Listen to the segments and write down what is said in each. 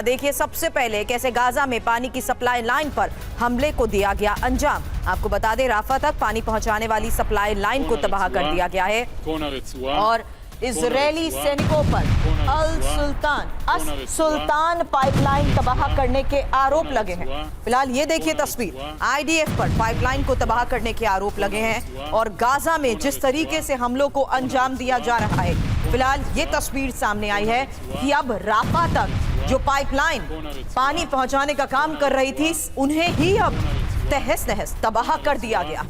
देखिए सबसे पहले कैसे गाजा में पानी की सप्लाई लाइन पर हमले को दिया गया अंजाम। आपको बता दें राफा तक पानी पहुंचाने वाली सप्लाई लाइन को तबाह कर दिया गया है और इजरायली सैनिकों पर सुल्तान पाइपलाइन तबाह करने के आरोप लगे हैं। फिलहाल ये देखिए तस्वीर, आईडीएफ पर पाइपलाइन को तबाह करने के आरोप लगे हैं और गाजा में जिस तरीके से हमलों को अंजाम दिया जा रहा है, फिलहाल ये तस्वीर सामने आई है कि अब राफा तक जो पाइपलाइन पानी पहुंचाने का काम कर रही थी, उन्हें ही अब तहस नहस तबाह कर दिया गया।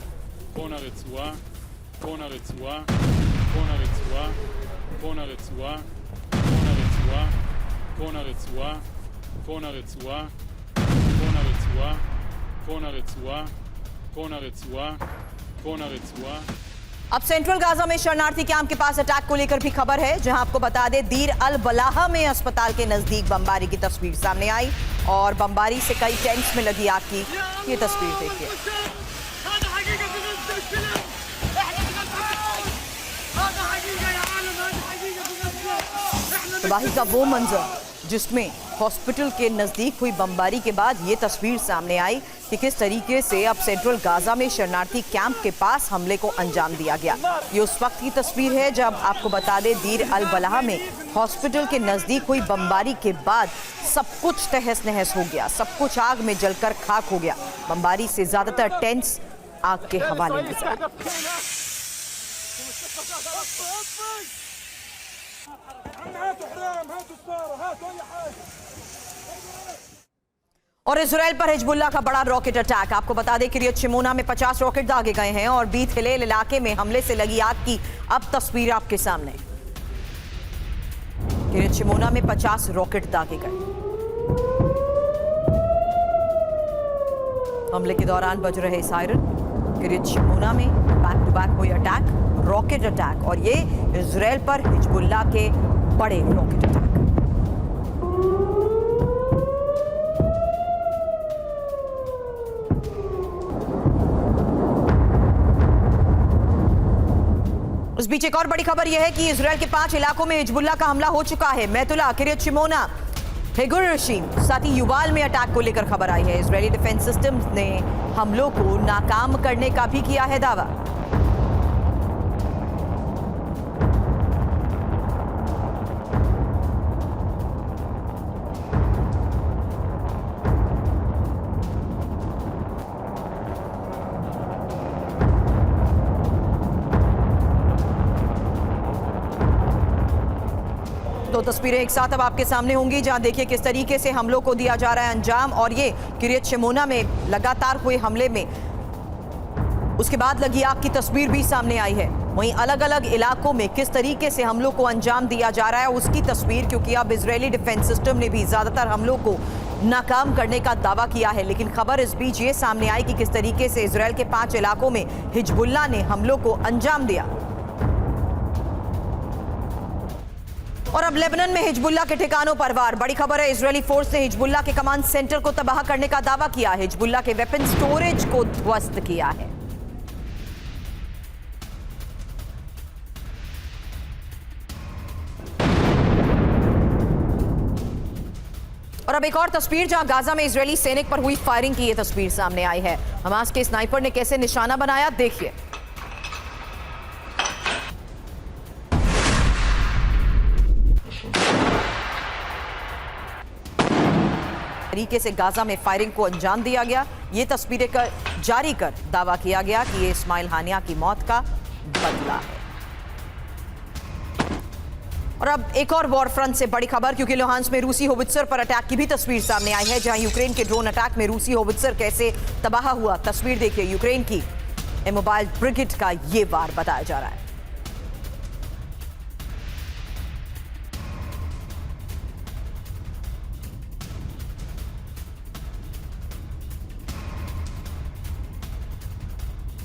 अब सेंट्रल गाजा में शरणार्थी कैंप के पास अटैक को लेकर भी खबर है, जहां आपको बता दें दीर अल बलाहा में अस्पताल के नजदीक बमबारी की तस्वीर सामने आई और बमबारी से कई टेंट्स में लगी आग की ये तस्वीर देखिए। तबाही का वो मंजर जिसमें हॉस्पिटल के नजदीक हुई बमबारी के बाद ये तस्वीर सामने आई कि किस तरीके से अब सेंट्रल गाजा में शरणार्थी कैंप के पास हमले को अंजाम दिया गया। ये उस वक्त की तस्वीर है जब आपको बता दें दीर अल बलाहा में हॉस्पिटल के नजदीक हुई बमबारी के बाद सब कुछ तहस नहस हो गया, सब कुछ आग में जलकर खाक हो गया। बमबारी से ज्यादातर टेंट्स आग के हवाले नजर आए। और इजराइल पर हिजबुल्लाह का बड़ा रॉकेट अटैक। आपको बता दें किरियत शिमोना में 50 रॉकेट दागे गए हैं और बीत हिलेल इलाके में हमले से लगी आग की अब तस्वीर आपके सामने। किरियत शिमोना में 50 रॉकेट दागे गए। हमले के दौरान बज रहे सायरन। किरियत शिमोना में बैक टू बैक हुई अटैक, रॉकेट अटैक, और ये इजराइल पर हिजबुल्लाह के बड़े रॉकेट अटैक। उस बीच एक और बड़ी खबर यह है कि इजराइल के 5 इलाकों में हिजबुल्लाह का हमला हो चुका है। मैतुला, किरियत शिमोना, हेगुर रशीम, साथ ही युवाल में अटैक को लेकर खबर आई है। इजरायली डिफेंस सिस्टम्स ने हमलों को नाकाम करने का भी किया है दावा। दो तस्वीरें एक साथ अब आपके सामने होंगी जहां देखिए किस तरीके से हमलों को दिया जा रहा है अंजाम। और ये किरियत शिमोना में लगातार हुए हमले में उसके बाद लगी आग की तस्वीर भी सामने आई है। वहीं अलग अलग इलाकों में किस तरीके से हमलों को अंजाम दिया जा रहा है उसकी तस्वीर, क्योंकि अब इजरायली डिफेंस सिस्टम ने भी ज्यादातर हमलों को नाकाम करने का दावा किया है। लेकिन खबर इस बीच ये सामने आई कि किस तरीके से इजराइल के 5 इलाकों में हिजबुल्लाह ने हमलों को अंजाम दिया। और अब लेबनान में हिजबुल्लाह के ठिकानों पर वार। बड़ी खबर है, इजरायली फोर्स ने हिजबुल्लाह के कमांड सेंटर को तबाह करने का दावा किया। हिजबुल्लाह के वेपन स्टोरेज को ध्वस्त किया है। और अब एक और तस्वीर जहां गाजा में इजरायली सैनिक पर हुई फायरिंग की ये तस्वीर सामने आई है। हमास के स्नाइपर ने कैसे निशाना बनाया देखिए। तरीके से गाजा में फायरिंग को अंजाम दिया गया। ये तस्वीरें जारी कर दावा किया गया कि ये इस्माइल हानिया की मौत का बदला है। और अब एक और वॉर फ्रंट से बड़ी खबर, क्योंकि लोहांस में रूसी होवित्जर पर अटैक की भी तस्वीर सामने आई है, जहां यूक्रेन के ड्रोन अटैक में रूसी होवित्जर कैसे तबाह हुआ। तस्वीर देखिए, यूक्रेन की मोबाइल ब्रिगेड का ये वार बताया जा रहा है।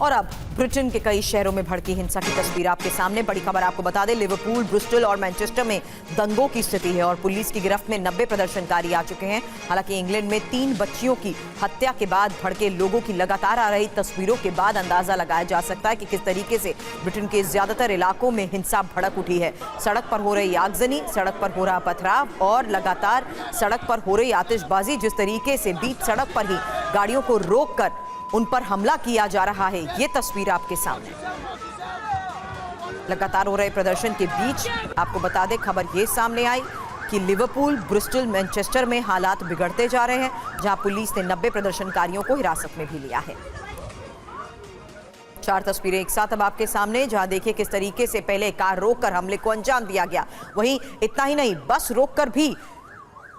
और अब ब्रिटेन के कई शहरों में भड़की हिंसा की तस्वीर आपके सामने। बड़ी खबर आपको बता दें, लिवरपूल, ब्रिस्टल और मैनचेस्टर में दंगों की स्थिति है और पुलिस की गिरफ्त में 90 प्रदर्शनकारी आ चुके हैं। हालांकि इंग्लैंड में 3 बच्चियों की हत्या के बाद भड़के लोगों की लगातार आ रही तस्वीरों के बाद अंदाजा लगाया जा सकता है कि किस तरीके से ब्रिटेन के ज्यादातर इलाकों में हिंसा भड़क उठी है। सड़क पर हो रही आगजनी, सड़क पर हो रहा पथराव और लगातार सड़क पर हो रही आतिशबाजी, जिस तरीके से बीच सड़क पर ही गाड़ियों को रोककर उन पर हमला किया जा रहा है, ये तस्वीर आपके सामने। लगातार हो रहे प्रदर्शन के बीच आपको बता दें, खबर ये सामने आई कि लिवरपूल, ब्रिस्टल, मैनचेस्टर में हालात बिगड़ते जा रहे हैं, जहां पुलिस ने 90 प्रदर्शनकारियों को हिरासत में भी लिया है। 4 तस्वीरें एक साथ अब आपके सामने, जहां देखिए किस तरीके से पहले कार रोककर हमले को अंजाम दिया गया। वहीं इतना ही नहीं, बस रोककर भी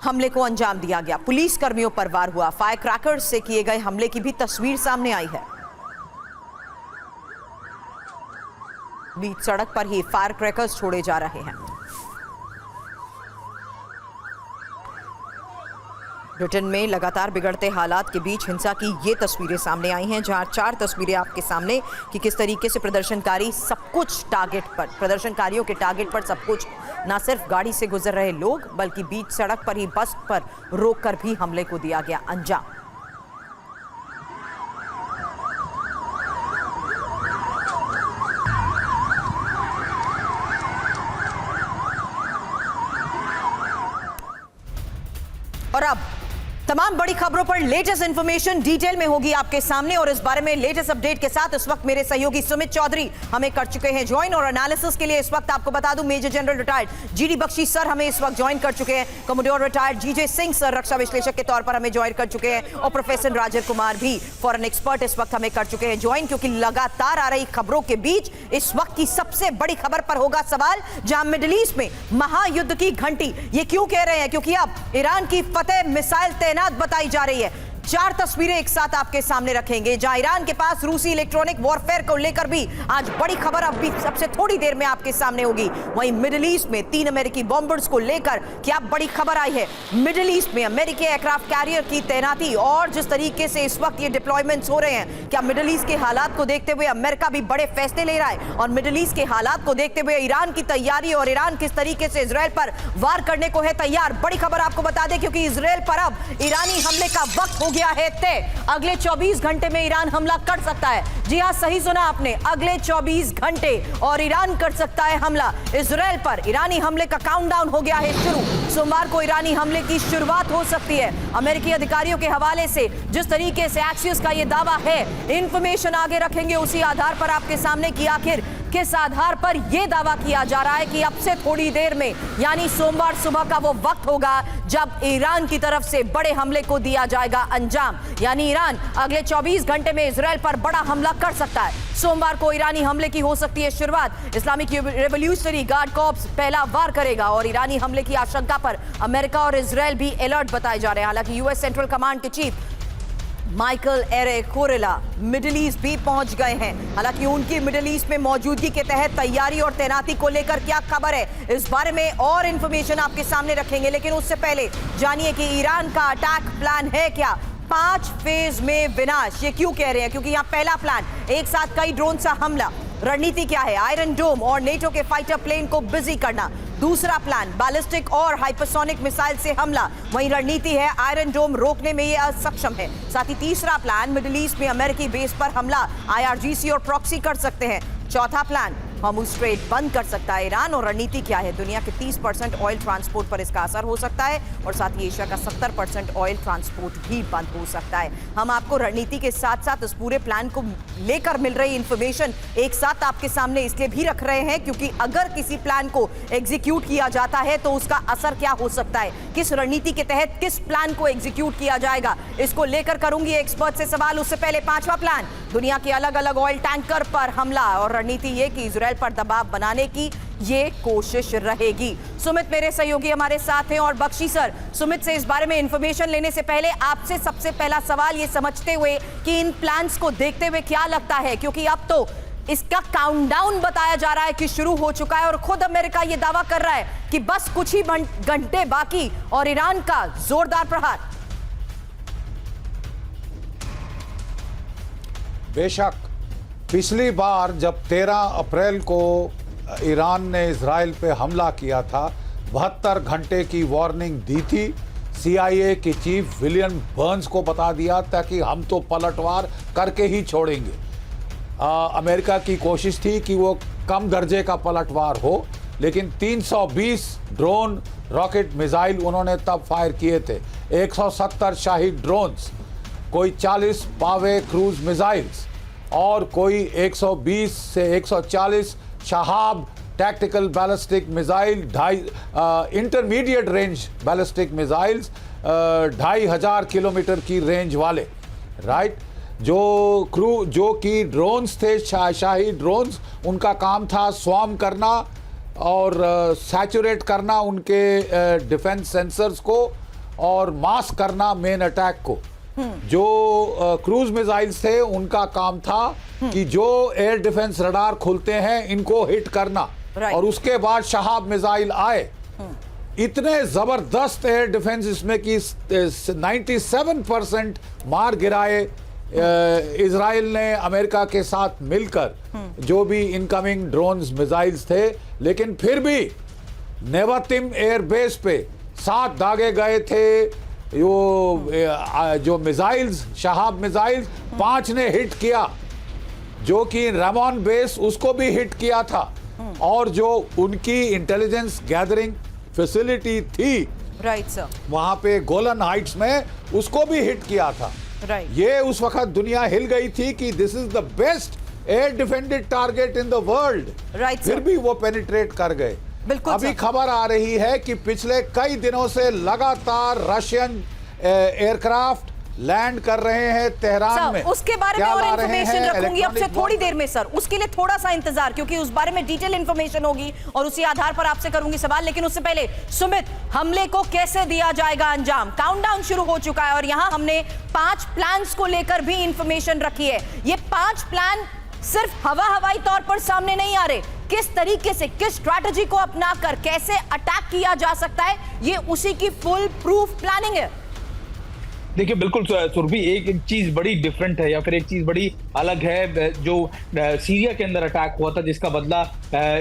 हमले को अंजाम दिया गया। पुलिस कर्मियों पर वार हुआ। फायर क्रैकर्स से किए गए हमले की भी तस्वीर सामने आई है। बीच सड़क पर ही फायर क्रैकर्स छोड़े जा रहे हैं। ब्रिटेन में लगातार बिगड़ते हालात के बीच हिंसा की ये तस्वीरें सामने आई हैं, जहां 4 तस्वीरें आपके सामने कि किस तरीके से प्रदर्शनकारी सब कुछ टारगेट पर, प्रदर्शनकारियों के टारगेट पर सब कुछ, ना सिर्फ गाड़ी से गुजर रहे लोग बल्कि बीच सड़क पर ही बस पर रोककर भी हमले को दिया गया अंजाम। और अब तमाम बड़ी खबरों पर लेटेस्ट इंफॉर्मेशन डिटेल में होगी आपके सामने, और इस बारे में लेटेस्ट अपडेट के साथ इस वक्त मेरे सहयोगी सुमित चौधरी हमें कर चुके हैं ज्वाइन। और एनालिसिस के लिए इस वक्त आपको बता दूं, major general retired GD Bakshi sir हमें इस वक्त ज्वाइन कर चुके हैं। कमोडोर रिटायर्ड जीजे सिंह सर रक्षा विश्लेषक के तौर पर हमें ज्वाइन कर चुके हैं, और प्रोफेसर राजेश कुमार भी फॉरेन एक्सपर्ट इस वक्त हमें कर चुके हैं ज्वाइन। क्योंकि लगातार आ रही खबरों के बीच इस वक्त की सबसे बड़ी खबर पर होगा सवाल, जहां मिडिल ईस्ट में महायुद्ध की घंटी, ये क्यों कह रहे हैं? क्योंकि अब ईरान की फतेह मिसाइल तैनात बताई जा रही है। 4 तस्वीरें एक साथ आपके सामने रखेंगे, जहां ईरान के पास रूसी इलेक्ट्रॉनिक वॉरफेयर को लेकर भी आज बड़ी खबर अब भी सबसे थोड़ी देर में आपके सामने होगी। वहीं मिडिल ईस्ट में 3 अमेरिकी बॉम्बर्स को लेकर क्या बड़ी खबर आई है? मिडिल ईस्ट में अमेरिकी एयरक्राफ्ट कैरियर की तैनाती और जिस तरीके से इस वक्त ये डिप्लॉयमेंट्स हो रहे हैं, क्या मिडिल ईस्ट के हालात को देखते हुए अमेरिका भी बड़े फैसले ले रहा है? और मिडिल ईस्ट के हालात को देखते हुए ईरान की तैयारी, और ईरान किस तरीके से इजराइल पर वार करने को है तैयार। बड़ी खबर आपको बता दें, क्योंकि इजराइल पर अब ईरानी हमले का वक्त हो गया है तय। अगले 24 घंटे में ईरान हमला कर सकता है। जी हां, सही सुना आपने, अगले 24 घंटे और ईरान कर सकता है हमला इजराइल पर। ईरानी हमले का काउंटडाउन हो गया है शुरू। सोमवार को ईरानी हमले की शुरुआत हो सकती है। अमेरिकी अधिकारियों के हवाले से जिस तरीके से एक्सियोस का यह दावा है, इंफॉर्मेशन आगे रखेंगे उसी आधार पर आपके सामने कि आखिर किस आधार पर यह दावा किया जा रहा है कि अब से थोड़ी देर में, यानी सोमवार सुबह का वो वक्त होगा जब ईरान की तरफ से बड़े हमले को दिया जाएगा अंजाम। यानी ईरान अगले 24 घंटे में इजराइल पर बड़ा हमला कर सकता है। सोमवार को ईरानी हमले की हो सकती है शुरुआत। इस्लामिक रेवोल्यूशनरी गार्ड कॉर्प्स पहला वार करेगा और ईरानी हमले की आशंका पर अमेरिका और इजराइल भी अलर्ट बताए जा रहे हैं। हालांकि यूएस सेंट्रल कमांड के चीफ माइकल एरे कोरेला मिडिल ईस्ट भी पहुंच गए हैं। हालांकि उनकी मिडिल ईस्ट में मौजूदगी के तहत तैयारी और तैनाती को लेकर क्या खबर है, इस बारे में और इंफॉर्मेशन आपके सामने रखेंगे। लेकिन उससे पहले जानिए कि ईरान का अटैक प्लान है क्या। 5 फेज में विनाश, ये क्यों कह रहे हैं? क्योंकि यहाँ पहला प्लान, एक साथ कई ड्रोन सा हमला। रणनीति क्या है? आयरन डोम और नेटो के फाइटर प्लेन को बिजी करना। दूसरा प्लान, बैलिस्टिक और हाइपरसोनिक मिसाइल से हमला। वहीं रणनीति है आयरन डोम रोकने में ये असक्षम है। साथ ही तीसरा प्लान, मिडिल ईस्ट में अमेरिकी बेस पर हमला, IRGC और प्रॉक्सी कर सकते हैं। चौथा प्लान, हॉर्मुज स्ट्रेट बंद कर सकता है ईरान। और रणनीति क्या है? दुनिया के 30% ऑयल ट्रांसपोर्ट पर इसका असर हो सकता है, और साथ ही एशिया का 70% ऑयल ट्रांसपोर्ट भी बंद हो सकता है। हम आपको रणनीति के साथ साथ इस पूरे प्लान को लेकर मिल रही इंफॉर्मेशन एक साथ आपके सामने इसलिए भी रख रहे हैं क्योंकि अगर किसी प्लान को एग्जीक्यूट किया जाता है तो उसका असर क्या हो सकता है, किस रणनीति के तहत किस प्लान को एग्जीक्यूट किया जाएगा, इसको लेकर करूंगी एक्सपर्ट से सवाल। उससे पहले 5वां प्लान, दुनिया के अलग अलग ऑयल टैंकर पर हमला, और रणनीति ये कि इजराइल पर दबाव बनाने की ये कोशिश रहेगी। सुमित मेरे सहयोगी हमारे साथ हैं, और बख्शी सर, सुमित से इस बारे में इंफॉर्मेशन लेने से पहले आपसे सबसे पहला सवाल ये समझते हुए कि इन प्लान्स को देखते हुए क्या लगता है, क्योंकि अब तो इसका काउंटडाउन बताया जा रहा है कि शुरू हो चुका है, और खुद अमेरिका ये दावा कर रहा है कि बस कुछ ही घंटे बाकी और ईरान का जोरदार प्रहार। बेशक पिछली बार जब 13 अप्रैल को ईरान ने इजराइल पे हमला किया था, 72 घंटे की वार्निंग दी थी। CIA के चीफ विलियम बर्न्स को बता दिया था कि हम तो पलटवार करके ही छोड़ेंगे। अमेरिका की कोशिश थी कि वो कम दर्जे का पलटवार हो, लेकिन 320 ड्रोन रॉकेट मिसाइल उन्होंने तब फायर किए थे। 170 शाही ड्रोन्स, कोई 40 पावे क्रूज मिसाइल्स और कोई 120 से 140 Shahab tactical ballistic missile, intermediate range ballistic missiles 2500 kilometre की रेंज वाले, राइट। जो कि ड्रोन्स थे, शाही ड्रोन्स, उनका काम था स्वार्म करना और सैचुरेट करना उनके डिफेंस सेंसर्स को और मास्क करना मेन अटैक को। जो क्रूज मिसाइल्स थे उनका काम था कि जो एयर डिफेंस रडार खुलते हैं इनको हिट करना, और उसके बाद शहाब मिसाइल आए। इतने जबरदस्त एयर डिफेंस इसमें कि 97% मार गिराए इजराइल ने अमेरिका के साथ मिलकर, जो भी इनकमिंग ड्रोन्स मिसाइल्स थे। लेकिन फिर भी नेवातिम एयरबेस पे 7 दागे गए थे। जो मिसाइल्स, शहाब मिसाइल्स 5 ने हिट किया, जो कि रामोन बेस उसको भी हिट किया था, और जो उनकी इंटेलिजेंस गैदरिंग फैसिलिटी थी, राइट सर, वहां पे गोलन हाइट्स में, उसको भी हिट किया था। ये उस वक्त दुनिया हिल गई थी कि this is the best air defended target in the world. फिर भी वो पेनिट्रेट कर गए। अभी खबर आ रही है कि पिछले कई दिनों से लगातार रशियन एयरक्राफ्ट लैंड कर रहे हैं तेहरान में। उसके बारे में और इंफॉर्मेशन रखूंगी आपसे थोड़ी देर में सर, उसके लिए थोड़ा सा इंतजार, क्योंकि उस बारे में डिटेल इंफॉर्मेशन होगी और उसी आधार पर आपसे करूंगी सवाल। लेकिन उससे पहले सुमित, हमले को कैसे दिया जाएगा अंजाम? काउंटडाउन शुरू हो चुका है और यहां हमने 5 प्लान्स को लेकर भी इंफॉर्मेशन रखी है। ये 5 प्लान सिर्फ हवाई तौर पर सामने नहीं आ रहे, किस तरीके से, किस स्ट्रैटेजी को अपनाकर कैसे अटैक किया जा सकता है, ये उसी की फुल प्रूफ प्लानिंग है। देखिए बिल्कुल सुरभि, एक चीज बड़ी डिफरेंट है या फिर एक चीज बड़ी अलग है। जो सीरिया के अंदर अटैक हुआ था, जिसका बदला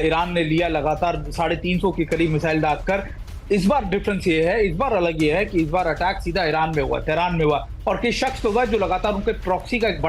ईरान ने लिया लगातार 350 के करीब मिसाइल दागकर, इस बार डिफरेंस ये है, इस बार अलग ये है कि इस बार अटैक सीधा ईरान में हुआ, तेहरान में हुआ, और किस शख्स पे हुआ जो लगातार उनके प्रॉक्सी का एक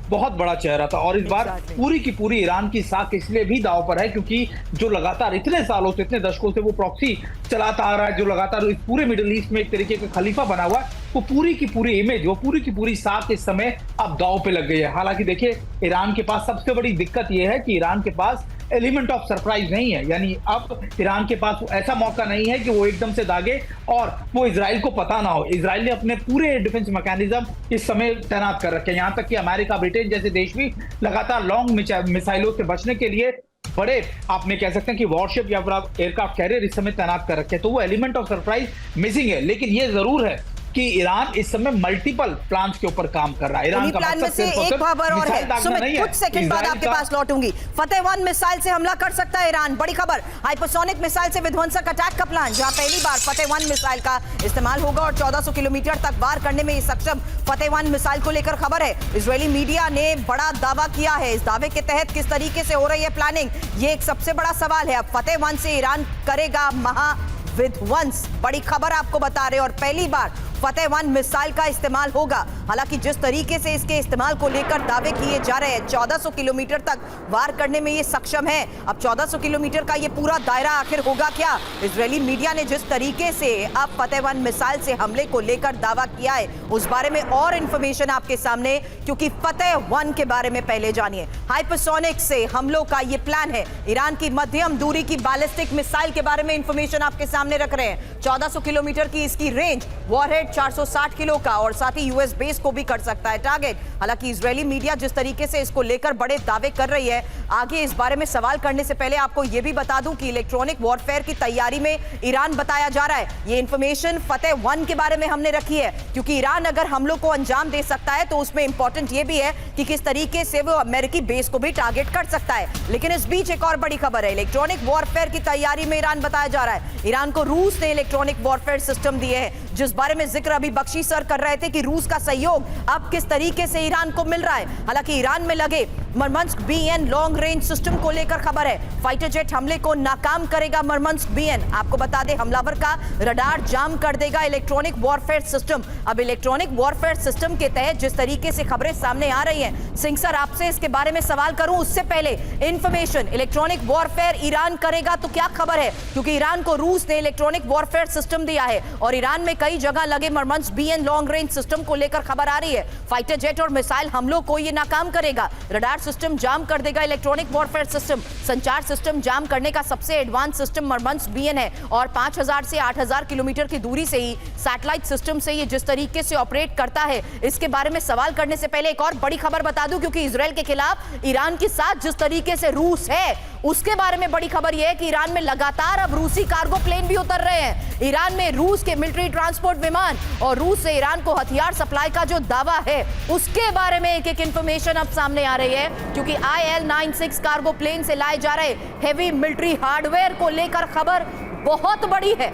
बहुत बड़ा चेहरा था। और इस बार पूरी की पूरी ईरान की साख इसलिए भी दांव पर है क्योंकि जो लगातार इतने सालों से, इतने दशकों से वो प्रॉक्सी चलाता आ रहा है, जो लगातार इस पूरे मिडिल ईस्ट में एक तरीके का खलीफा बना हुआ है, वो पूरी की पूरी इमेज, वो पूरी की पूरी साख इस समय अब दांव पे लग गई है। हालांकि देखिए, ईरान के पास सबसे बड़ी दिक्कत यह है कि ईरान के पास एलिमेंट ऑफ सरप्राइज नहीं है, यानी अब ईरान के पास ऐसा मौका नहीं है कि वो एकदम से दागे और वो इजराइल को पता ना हो। इजराइल ने अपने पूरे डिफेंस मैकेनिज्म इस समय तैनात कर रखे हैं, यहां तक कि अमेरिका, ब्रिटेन जैसे देश भी लगातार लॉन्ग मिसाइलों से बचने के लिए बड़े, आपने कह सकते हैं कि वॉरशिप या फिर आप एयरक्राफ्ट कैरियर इस समय तैनात कर रखे हैं। तो वो एलिमेंट ऑफ सरप्राइज मिसिंग है। लेकिन ये जरूर है कि ईरान इस समय मल्टीपल प्लान्स के ऊपर काम कर रहा है। ईरान का प्लान में से एक खबर और है, सुमित, कुछ सेकंड बाद आपके पास लौटूंगी। फतेह-1 मिसाइल से हमला कर सकता है ईरान, बड़ी खबर। हाइपरसोनिक मिसाइल से विध्वंसक अटैक का प्लान, जहां पहली बार फतेह-1 मिसाइल का इस्तेमाल होगा और 1400 किलोमीटर तक वार करने में सक्षम फतेह-1 मिसाइल को लेकर खबर है। इजरायली मीडिया ने बड़ा दावा किया है। इस दावे के तहत किस तरीके से हो रही है प्लानिंग, ये एक सबसे बड़ा सवाल है। अब फतेह-1 से ईरान करेगा महाविध्वंस, बड़ी खबर आपको बता रहे, और पहली बार फतेह-1 मिसाइल का इस्तेमाल होगा। हालांकि जिस तरीके से इसके इस्तेमाल को लेकर दावे किए जा रहे हैं, 1400 किलोमीटर तक वार करने में ये सक्षम है। अब 1400 किलोमीटर का ये पूरा दायरा आखिर होगा क्या? इजरायली मीडिया ने जिस तरीके से अब फतेह-1 मिसाइल से हमले को लेकर दावा किया है, उस बारे में और इंफॉर्मेशन आपके सामने, क्योंकि फतेह-1 के बारे में पहले जानिए। हाइपरसोनिक से हमलों का ये प्लान है। ईरान की मध्यम दूरी की बैलिस्टिक मिसाइल के बारे में इंफॉर्मेशन आपके सामने रख रहे हैं। 1400 किलोमीटर की इसकी रेंज, वॉरहेड 460 किलो का, और साथ ही यूएस बेस को भी कर सकता है टारगेट। हालांकि इजरायली मीडिया जिस तरीके से इसको लेकर बड़े दावे कर रही है, आगे इस बारे में सवाल करने से पहले आपको यह भी बता दूं कि इलेक्ट्रॉनिक वॉरफेयर की तैयारी में ईरान बताया जा रहा है। ये इंफॉर्मेशन फतेह-1 के बारे में हमने रखी है, क्योंकि ईरान अगर हमलों को अंजाम दे सकता है तो उसमें इंपॉर्टेंट ये भी है कि किस तरीके से वो अमेरिकी बेस को भी टारगेट कर सकता है। लेकिन इस बीच एक और बड़ी खबर है, इलेक्ट्रॉनिक वॉरफेयर की तैयारी में ईरान बताया जा रहा है। ईरान को रूस ने इलेक्ट्रॉनिक वॉरफेयर सिस्टम दिए हैं, जिस बारे में जिक्र अभी बख्शी सर कर रहे थे कि रूस का सहयोग अब किस तरीके से ईरान को मिल रहा है। हालांकि ईरान में लगे Murmansk BN long range system को लेकर खबर है। फाइटर जेट हमले को नाकाम करेगा मरमंस्क बीएन। आपको बता दें, हमलावर का रडार जाम कर देगा इलेक्ट्रॉनिक वॉरफेयर सिस्टम। अब इलेक्ट्रॉनिक वॉरफेयर सिस्टम के तहत जिस तरीके से खबरें सामने आ रही हैं, सिंह सर आपसे इसके बारे में सवाल करूं उससे पहले इंफॉर्मेशन, इलेक्ट्रॉनिक वॉरफेयर ईरान करेगा तो क्या खबर है? क्योंकि ईरान को रूस ने इलेक्ट्रॉनिक वॉरफेयर सिस्टम दिया है और ईरान में कई जगह लगे Murmansk BN long range system को लेकर खबर आ रही है। फाइटर जेट और मिसाइल हमलों को यह नाकाम करेगा, रडार सिस्टम जाम कर देगा इलेक्ट्रॉनिक वॉरफेयर सिस्टम। संचार सिस्टम जाम करने का सबसे एडवांस सिस्टम मरमंस्क बीएन है और 5000 से 8000 किलोमीटर की दूरी से ही सैटेलाइट सिस्टम से ये जिस तरीके से ऑपरेट करता है, इसके बारे में सवाल करने से पहले एक और बड़ी खबर बता दूं, क्योंकि इजराइल के खिलाफ ईरान के साथ जिस तरीके से रूस है, उसके बारे में बड़ी खबर यह है कि ईरान में लगातार अब रूसी कार्गो प्लेन भी उतर रहे हैं। ईरान में रूस के मिलिट्री ट्रांसपोर्ट विमान और रूस से ईरान को हथियार सप्लाई का जो दावा है, उसके बारे में एक एक इंफॉर्मेशन अब सामने आ रही है, क्योंकि IL-96 कार्गो प्लेन से लाए जा रहे हेवी मिलिट्री हार्डवेयर को लेकर खबर बहुत बड़ी है।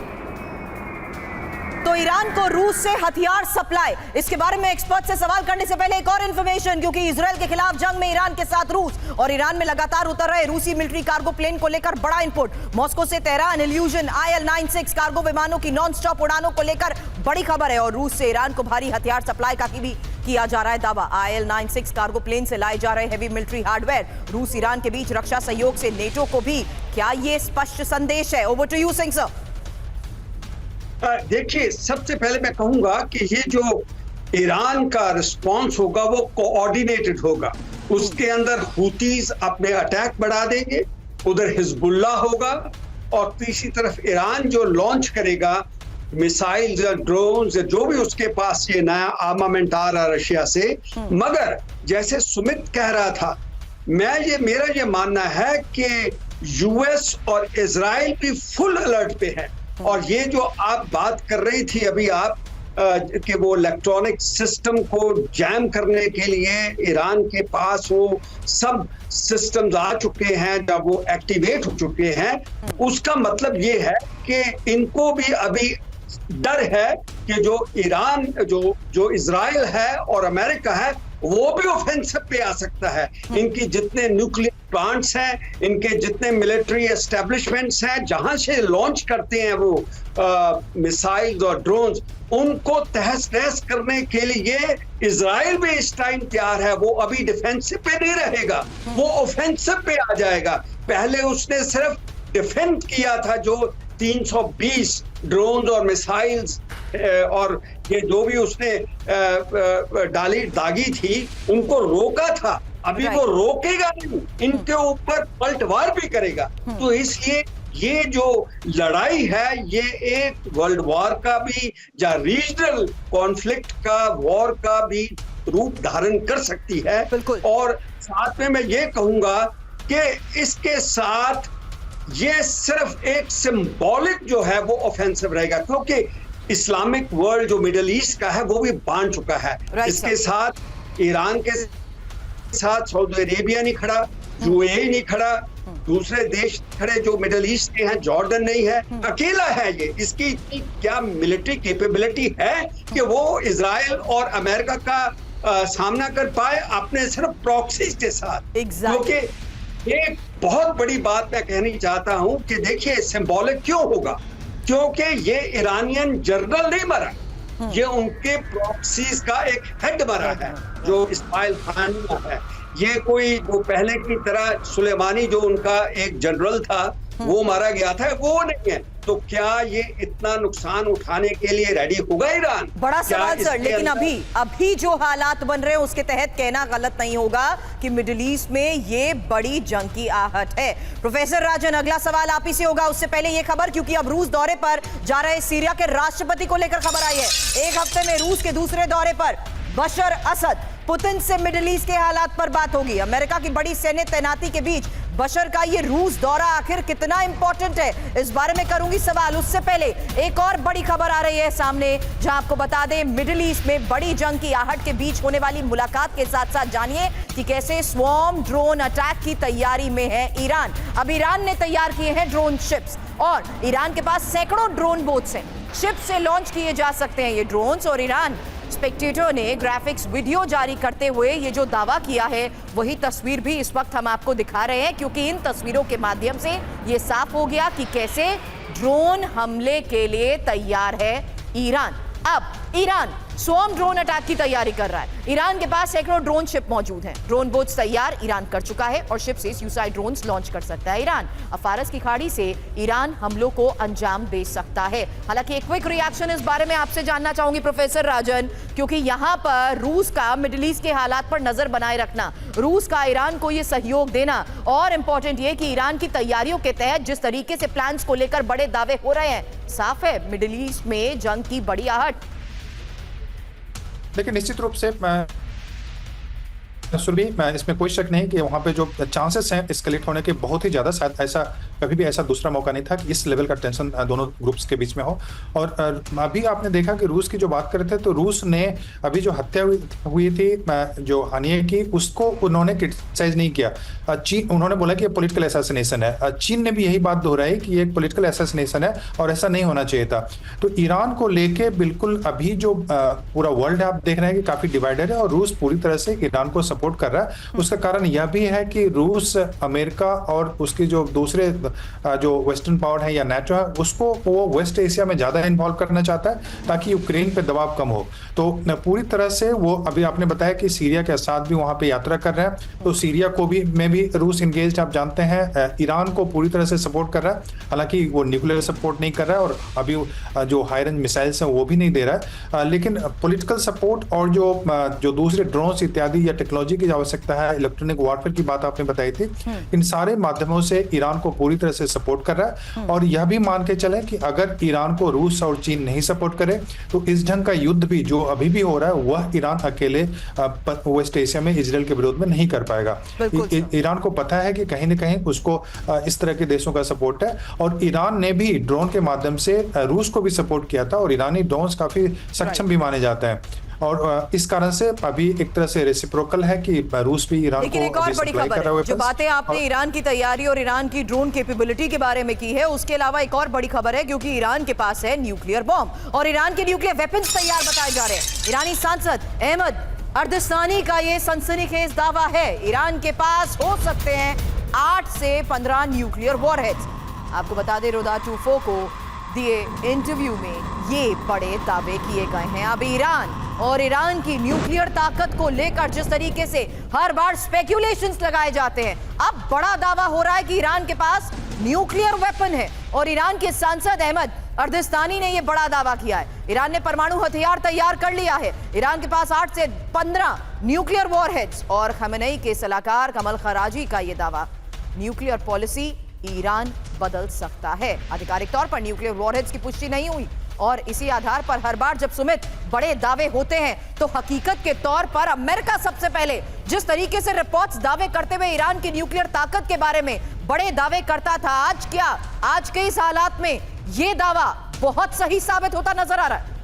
तो ईरान को रूस से हथियार सप्लाई, इसके बारे में एक्सपर्ट से सवाल करने से पहले एक और इंफॉर्मेशन, क्योंकि इजराइल के खिलाफ जंग में ईरान के साथ रूस और ईरान में लगातार उतर रहे रूसी मिलिट्री कार्गो प्लेन को लेकर बड़ा इनपुट। मॉस्को से तेहरान इल्यूजन IL-96 कार्गो विमानों की नॉन स्टॉप उड़ानों को लेकर बड़ी खबर है और रूस से ईरान को भारी हथियार सप्लाई का भी किया जा रहा है दावा। IL-96 कार्गो प्लेन से लाए जा रहे हेवी मिलिट्री हार्डवेयर, रूस ईरान के बीच रक्षा सहयोग से नेटो को भी, क्या ये स्पष्ट संदेश है? Over to you Singh sir. देखिए, सबसे पहले मैं कहूंगा कि ये जो ईरान का रिस्पांस होगा वो कोऑर्डिनेटेड होगा। उसके अंदर हुतीज अपने अटैक बढ़ा देंगे, उधर हिजबुल्लाह होगा और तीसरी तरफ ईरान जो लॉन्च करेगा मिसाइल्स या ड्रोन्स या जो भी उसके पास ये नया आर्मामेंट आ रहा रशिया से। मगर जैसे सुमित कह रहा था, मेरा ये मानना है कि यूएस और इजराइल भी फुल अलर्ट पे है। और ये जो आप बात कर रही थी अभी आप कि वो इलेक्ट्रॉनिक सिस्टम को जैम करने के लिए ईरान के पास वो सब सिस्टम्स आ चुके हैं, जब वो एक्टिवेट हो चुके हैं, उसका मतलब ये है कि इनको भी अभी डर है कि जो ईरान जो इजराइल है और अमेरिका है वो भी ऑफेंसिव पे आ सकता है। इनकी जितने न्यूक्लियर प्लांट्स हैं, इनके जितने मिलिट्री एस्टेब्लिशमेंट्स हैं, जहां से लॉन्च करते हैं वो मिसाइल्स और ड्रोन्स, उनको तहस नहस करने के लिए इजराइल भी इस टाइम तैयार है। वो अभी डिफेंसिव पे नहीं रहेगा, वो ऑफेंसिव पे आ जाएगा। पहले उसने सिर्फ डिफेंड किया था, जो 320 ड्रोन्स और मिसाइल्स और ये जो भी उसने दागी थी उनको रोका था। अभी वो रोकेगा नहीं, इनके ऊपर पलटवार भी करेगा। तो इसलिए ये जो लड़ाई है ये एक वर्ल्ड वॉर का भी या रीजनल कॉन्फ्लिक्ट का वॉर का भी रूप धारण कर सकती है। और साथ में मैं ये कहूंगा कि इसके साथ ये सिर्फ एक सिंबॉलिक जो है वो ऑफेंसिव रहेगा, क्योंकि इस्लामिक वर्ल्ड जो मिडिल ईस्ट का है वो भी बांध चुका है। इसके साथ ईरान के साथ सऊदी अरेबिया नहीं खड़ा, यूएई नहीं खड़ा, दूसरे देश खड़े जो मिडिल ईस्ट के हैं, जॉर्डन नहीं है, अकेला है ये। इसकी क्या मिलिट्री कैपेबिलिटी है कि वो इजराइल और अमेरिका का सामना कर पाए अपने सिर्फ प्रॉक्सीज के साथ? क्योंकि एक बहुत बड़ी बात मैं कहनी चाहता हूं कि देखिए सिंबॉलिक क्यों होगा, क्योंकि ये ईरानियन जनरल नहीं मरा, ये उनके प्रॉक्सीज का एक हेड मरा है जो इस्माइल खानिया है। ये कोई वो पहले की तरह सुलेमानी जो उनका एक जनरल था वो मारा गया था, वो नहीं है। तो क्या ये इतना नुकसान उठाने के लिए रेडी होगा ईरान? बड़ा सवाल सर, लेकिन अभी जो हालात बन रहे हैं उसके तहत कहना गलत नहीं होगा कि मिडिल ईस्ट में ये बड़ी जंग की आहट है। प्रोफेसर राजन, अगला सवाल आप ही से होगा, उससे पहले ये खबर, क्योंकि अब रूस दौरे पर जा रहे सीरिया के राष्ट्रपति को लेकर खबर आई है। एक हफ्ते में रूस के दूसरे दौरे पर बशर असद, पुतिन से मिडिल ईस्ट के हालात पर बात होगी। अमेरिका की बड़ी सैन्य तैनाती के बीच बशर का ये रूस दौरा आखिर कितना इंपॉर्टेंट है, इस बारे में करूंगी सवाल। उससे पहले एक और बड़ी खबर आ रही है सामने, जहां आपको बता दें मिडिल ईस्ट में बड़ी जंग की आहट के बीच होने वाली मुलाकात के साथ साथ जानिए कि कैसे स्वॉर्म ड्रोन अटैक की तैयारी में है ईरान। अब ईरान ने तैयार किए हैं ड्रोन शिप्स और ईरान के पास सैकड़ों ड्रोन बोट्स हैं। शिप से लॉन्च किए जा सकते हैं ये ड्रोन्स और ईरान स्पेक्टेटर ने ग्राफिक्स वीडियो जारी करते हुए ये जो दावा किया है वही तस्वीर भी इस वक्त हम आपको दिखा रहे हैं, क्योंकि इन तस्वीरों के माध्यम से ये साफ हो गया कि कैसे ड्रोन हमले के लिए तैयार है ईरान। अब ईरान स्वयं ड्रोन अटैक की तैयारी कर रहा है। ईरान के पास सैकड़ों ड्रोन शिप मौजूद हैं। ड्रोन बोट्स तैयार ईरान कर चुका है और शिप से सुसाइड ड्रोन्स लॉन्च कर सकता है ईरान। अब फारस की खाड़ी से ईरान हमलों को अंजाम दे सकता है। हालांकि एक क्विक रिएक्शन इस बारे में आपसे जानना चाहूंगी प्रोफेसर राजन, क्योंकि यहां पर रूस का मिडिल ईस्ट के हालात पर नजर बनाए रखना, रूस का ईरान को यह सहयोग देना और इंपॉर्टेंट यह कि ईरान की तैयारियों के तहत जिस तरीके से प्लान्स को लेकर बड़े दावे हो रहे हैं, साफ है मिडिल ईस्ट में जंग की बड़ी आहट। लेकिन निश्चित रूप से सुरभि, इसमें कोई शक नहीं कि वहाँ पे जो चांसेस हैं एस्केलेट होने के बहुत ही ज़्यादा, शायद ऐसा कभी भी ऐसा दूसरा मौका नहीं था कि इस लेवल का टेंशन दोनों ग्रुप्स के बीच में हो। और अभी आपने देखा कि रूस की जो बात कर रहे थे, तो रूस ने अभी जो हत्या हुई थी जो हानिये की, उसको उन्होंने क्रिटिसाइज नहीं किया। चीन, उन्होंने बोला कि ये पॉलिटिकल असैसिनेशन है। चीन ने भी यही बात दोहराई कि ये एक पॉलिटिकल असैसिनेशन है और ऐसा नहीं होना चाहिए था। तो ईरान को लेके बिल्कुल अभी जो पूरा वर्ल्ड है, आप देख रहे हैं कि काफ़ी डिवाइडेड है और रूस पूरी तरह से ईरान को सपोर्ट कर रहा है। उसका कारण यह भी है कि रूस, अमेरिका और उसके जो दूसरे जो वेस्टर्न पावर है या नेटो है, उसको वो वेस्ट एशिया में ज़्यादा इन्वॉल्व करना चाहता है ताकि यूक्रेन पे दबाव कम हो। तो पूरी तरह से वो, अभी आपने बताया कि सीरिया के साथ भी वहाँ पे यात्रा कर रहे हैं, तो सीरिया को भी में भी रूस इंगेज, आप जानते हैं। ईरान को पूरी तरह से सपोर्ट कर रहा है, हालांकि वो न्यूक्लियर सपोर्ट नहीं कर रहा है और अभी जो हाई रेंज मिसाइल्स हैं वो भी नहीं दे रहा है। लेकिन पॉलिटिकल सपोर्ट और जो दूसरे ड्रोन्स इत्यादि या टेक्नोलॉजी की आवश्यकता है, इलेक्ट्रॉनिक वॉरफेयर की बात आपने बताई थी, इन सारे माध्यमों से ईरान को पूरी तरह से सपोर्ट कर रहा है। और यह भी मान के चले कि अगर ईरान को रूस और चीन नहीं सपोर्ट करे तो इस ढंग का युद्ध भी जो अभी भी हो रहा है वह ईरान अकेले वेस्ट एशिया में इजराइल के विरोध में नहीं कर पाएगा। ईरान को पता है कि कहीं ना कहीं उसको इस तरह के देशों का सपोर्ट है और ईरान ने भी ड्रोन के माध्यम से रूस को भी सपोर्ट किया था और ईरानी ड्रोन्स काफी सक्षम भी माने जाते हैं। और इस कारण से अभी एक तरह से रेसिप्रोकल है कि रूस भी ईरान को एक और बड़ी खबर है, जो बातें आपने ईरान की तैयारी और ईरान की ड्रोन कैपेबिलिटी के बारे में की है, उसके अलावा एक और बड़ी खबर है, क्योंकि ईरान के पास है न्यूक्लियर बॉम्ब और ईरान के न्यूक्लियर वेपन्स तैयार बताए जा रहे हैं। ईरानी सांसद अहमद अर्दस्तानी का ये सनसनीखेज दावा है, ईरान के पास हो सकते हैं 8 से 15 न्यूक्लियर वॉरहेड्स। आपको बता दें, रोदा टूफो को दिए इंटरव्यू में ये बड़े दावे किए गए हैं। अब ईरान और ईरान की न्यूक्लियर ताकत को लेकर जिस तरीके से हर बार स्पेक्यूलेशंस लगाए जाते हैं, अब बड़ा दावा हो रहा है कि ईरान के पास न्यूक्लियर वेपन है और ईरान के सांसद अहमद अर्दस्तानी ने यह बड़ा दावा किया है। ईरान ने परमाणु हथियार तैयार कर लिया है, ईरान के पास 8 से 15 न्यूक्लियर वॉरहेड्स और खमेनेई के सलाहकार कमल खराजी का यह दावा, न्यूक्लियर पॉलिसी ईरान बदल सकता है। आधिकारिक तौर पर न्यूक्लियर वॉरहेड्स की पुष्टि नहीं हुई और इसी आधार पर हर बार जब सुमित बड़े दावे होते हैं तो हकीकत के तौर पर अमेरिका सबसे पहले जिस तरीके से रिपोर्ट्स दावे करते हुए ईरान की न्यूक्लियर ताकत के बारे में बड़े दावे करता था, आज के इस हालात में यह दावा बहुत सही साबित होता नजर आ रहा है।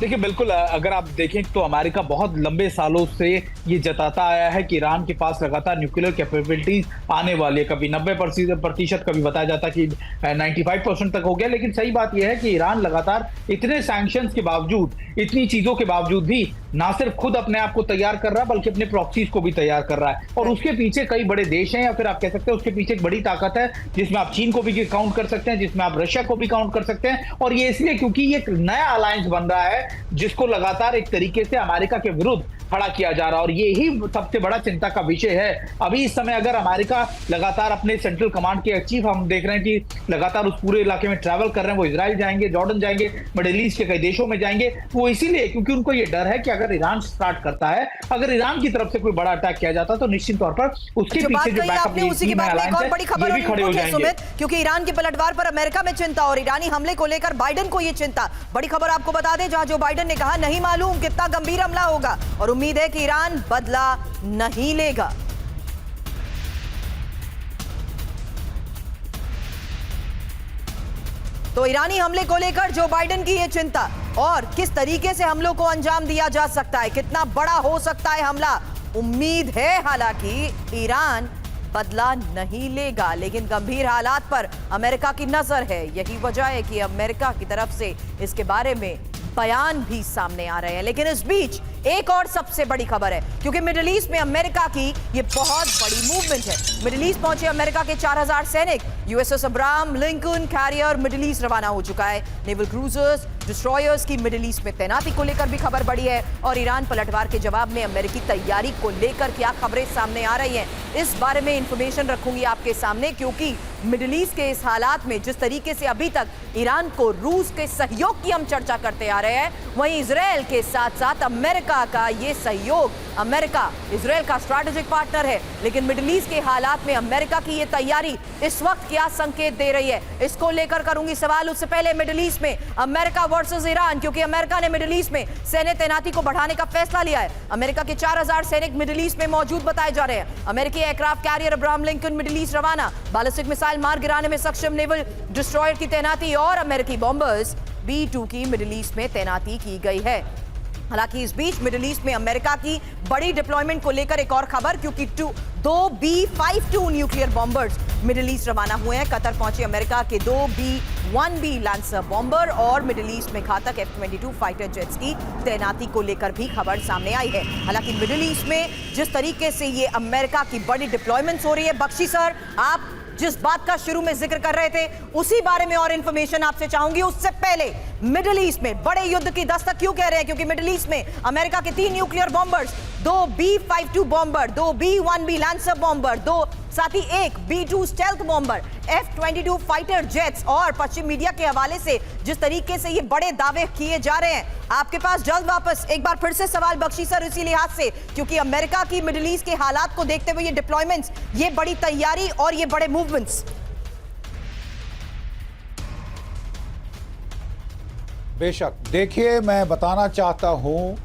देखिए, बिल्कुल अगर आप देखें तो अमेरिका बहुत लंबे सालों से ये जताता आया है कि ईरान के पास लगातार न्यूक्लियर कैपेबिलिटीज आने वाली है। कभी 90%, कभी बताया जाता कि 95% तक हो गया। लेकिन सही बात यह है कि ईरान लगातार इतने सैंक्शंस के बावजूद, इतनी चीजों के बावजूद भी ना सिर्फ खुद अपने आप को तैयार कर रहा है बल्कि अपने प्रॉक्सीज को भी तैयार कर रहा है। और उसके पीछे कई बड़े देश हैं, या फिर आप कह सकते हैं उसके पीछे एक बड़ी ताकत है जिसमें आप चीन को भी काउंट कर सकते हैं, जिसमें आप रशिया को भी काउंट कर सकते हैं। और ये इसलिए क्योंकि ये एक नया अलायंस बन रहा है जिसको लगातार एक तरीके से अमेरिका के विरुद्ध खड़ा किया जा रहा है। और यही सबसे बड़ा चिंता का विषय है। अभी इस समय अगर अमेरिका लगातार अपने सेंट्रल कमांड के चीफ, हम देख रहे हैं कि लगातार उस पूरे इलाके में ट्रैवल कर रहे हैं, वो इजराइल जाएंगे, जॉर्डन जाएंगे, मिडिल ईस्ट के कई देशों में जाएंगे, वो इसीलिए क्योंकि उनको ये डर है कि अगर ईरान स्टार्ट करता है, अगर ईरान की तरफ से कोई बड़ा अटैक किया जाता है तो निश्चित तौर पर उसके पीछे जो बैकअप बड़ी खबर हो जाएंगे। क्योंकि ईरान के पलटवार पर अमेरिका में चिंता और ईरानी हमले को लेकर बाइडेन को यह चिंता। बड़ी खबर आपको बता दें, जहां जो बाइडेन ने कहा नहीं मालूम कितना गंभीर हमला होगा और उम्मीद है कि ईरान बदला नहीं लेगा। तो ईरानी हमले को लेकर जो बाइडेन की यह चिंता और किस तरीके से हमलों को अंजाम दिया जा सकता है, कितना बड़ा हो सकता है हमला, उम्मीद है हालांकि ईरान बदला नहीं लेगा। लेकिन गंभीर हालात पर अमेरिका की नजर है। यही वजह है कि अमेरिका की तरफ से इसके बारे में बयान भी सामने आ रहे हैं। लेकिन इस बीच एक और सबसे बड़ी खबर है, क्योंकि मिडिल ईस्ट में अमेरिका की ये बहुत बड़ी मूवमेंट है। मिडिल ईस्ट पहुंचे अमेरिका के 4000 सैनिक। USS Abraham Lincoln carrier Middle East रवाना हो चुका है। नेवल क्रूजर्स डिस्ट्रॉयर्स की मिडिल ईस्ट में तैनाती को लेकर भी खबर बढ़ी है। और ईरान पलटवार के जवाब में अमेरिकी तैयारी को लेकर क्या खबरें सामने आ रही हैं, इस बारे में इंफॉर्मेशन रखूंगी आपके सामने। क्योंकि मिडिल ईस्ट के इस हालात में जिस तरीके से अभी तक ईरान को रूस के सहयोग की हम चर्चा करते आ रहे हैं, वहीं इजराइल के साथ साथ अमेरिका का ये सहयोग, अमेरिका इजराइल का स्ट्रैटेजिक पार्टनर है, लेकिन मिडिल ईस्ट के हालात में अमेरिका की ये तैयारी इस वक्त क्या संकेत दे रही है, इसको लेकर करूंगी सवाल। उससे पहले मिडिल ईस्ट में अमेरिका वर्सेस ईरान, क्योंकि अमेरिका ने मिडिल ईस्ट में सैन्य तैनाती को बढ़ाने का फैसला लिया है। अमेरिका के 4000 सैनिक मिडिल ईस्ट में मौजूद बताए जा रहे हैं। अमेरिकी aircraft carrier Abraham Lincoln middle East रवाना। बैलिस्टिक मिसाइल मार गिराने में सक्षम नेवल डिस्ट्रॉयर की तैनाती और अमेरिकी बॉम्बर्स B-2 की मिडिल ईस्ट में तैनाती की गई है। हालांकि इस बीच मिडिल ईस्ट में अमेरिका की बड़ी डिप्लॉयमेंट को लेकर एक और खबर, क्योंकि दो B-52 nuclear bombers middle East रवाना हुए हैं। कतर पहुंचे अमेरिका के 2 B-1B लैंसर बॉम्बर और मिडिल ईस्ट में घातक F-22 फाइटर जेट्स की तैनाती को लेकर भी खबर सामने आई है। हालांकि मिडिल ईस्ट में जिस तरीके से ये अमेरिका की बड़ी डिप्लॉयमेंट्स हो रही है, बख्शी सर आप जिस बात का शुरू में जिक्र कर रहे थे उसी बारे में और इंफॉर्मेशन आपसे चाहूंगी। उससे पहले मिडिल ईस्ट में बड़े युद्ध की दस्तक क्यों कह रहे हैं, क्योंकि मिडिल ईस्ट में अमेरिका के 3 nuclear bombers, 2 B-52 bomber, 2 B-1B lancer bomber, साथ ही 1 B-2 stealth bomber, F-22 fighter jets और पश्चिम मीडिया के हवाले से जिस तरीके से ये बड़े दावे किए जा रहे हैं, आपके पास जल्द वापस एक बार फिर से सवाल बख्शी सर इसी लिहाज से, क्योंकि अमेरिका की मिडिल ईस्ट के हालात को देखते हुए ये डिप्लॉयमेंट्स, ये बड़ी तैयारी और ये बड़े मूवमेंट्स। बेशक, देखिए मैं बताना चाहता हूं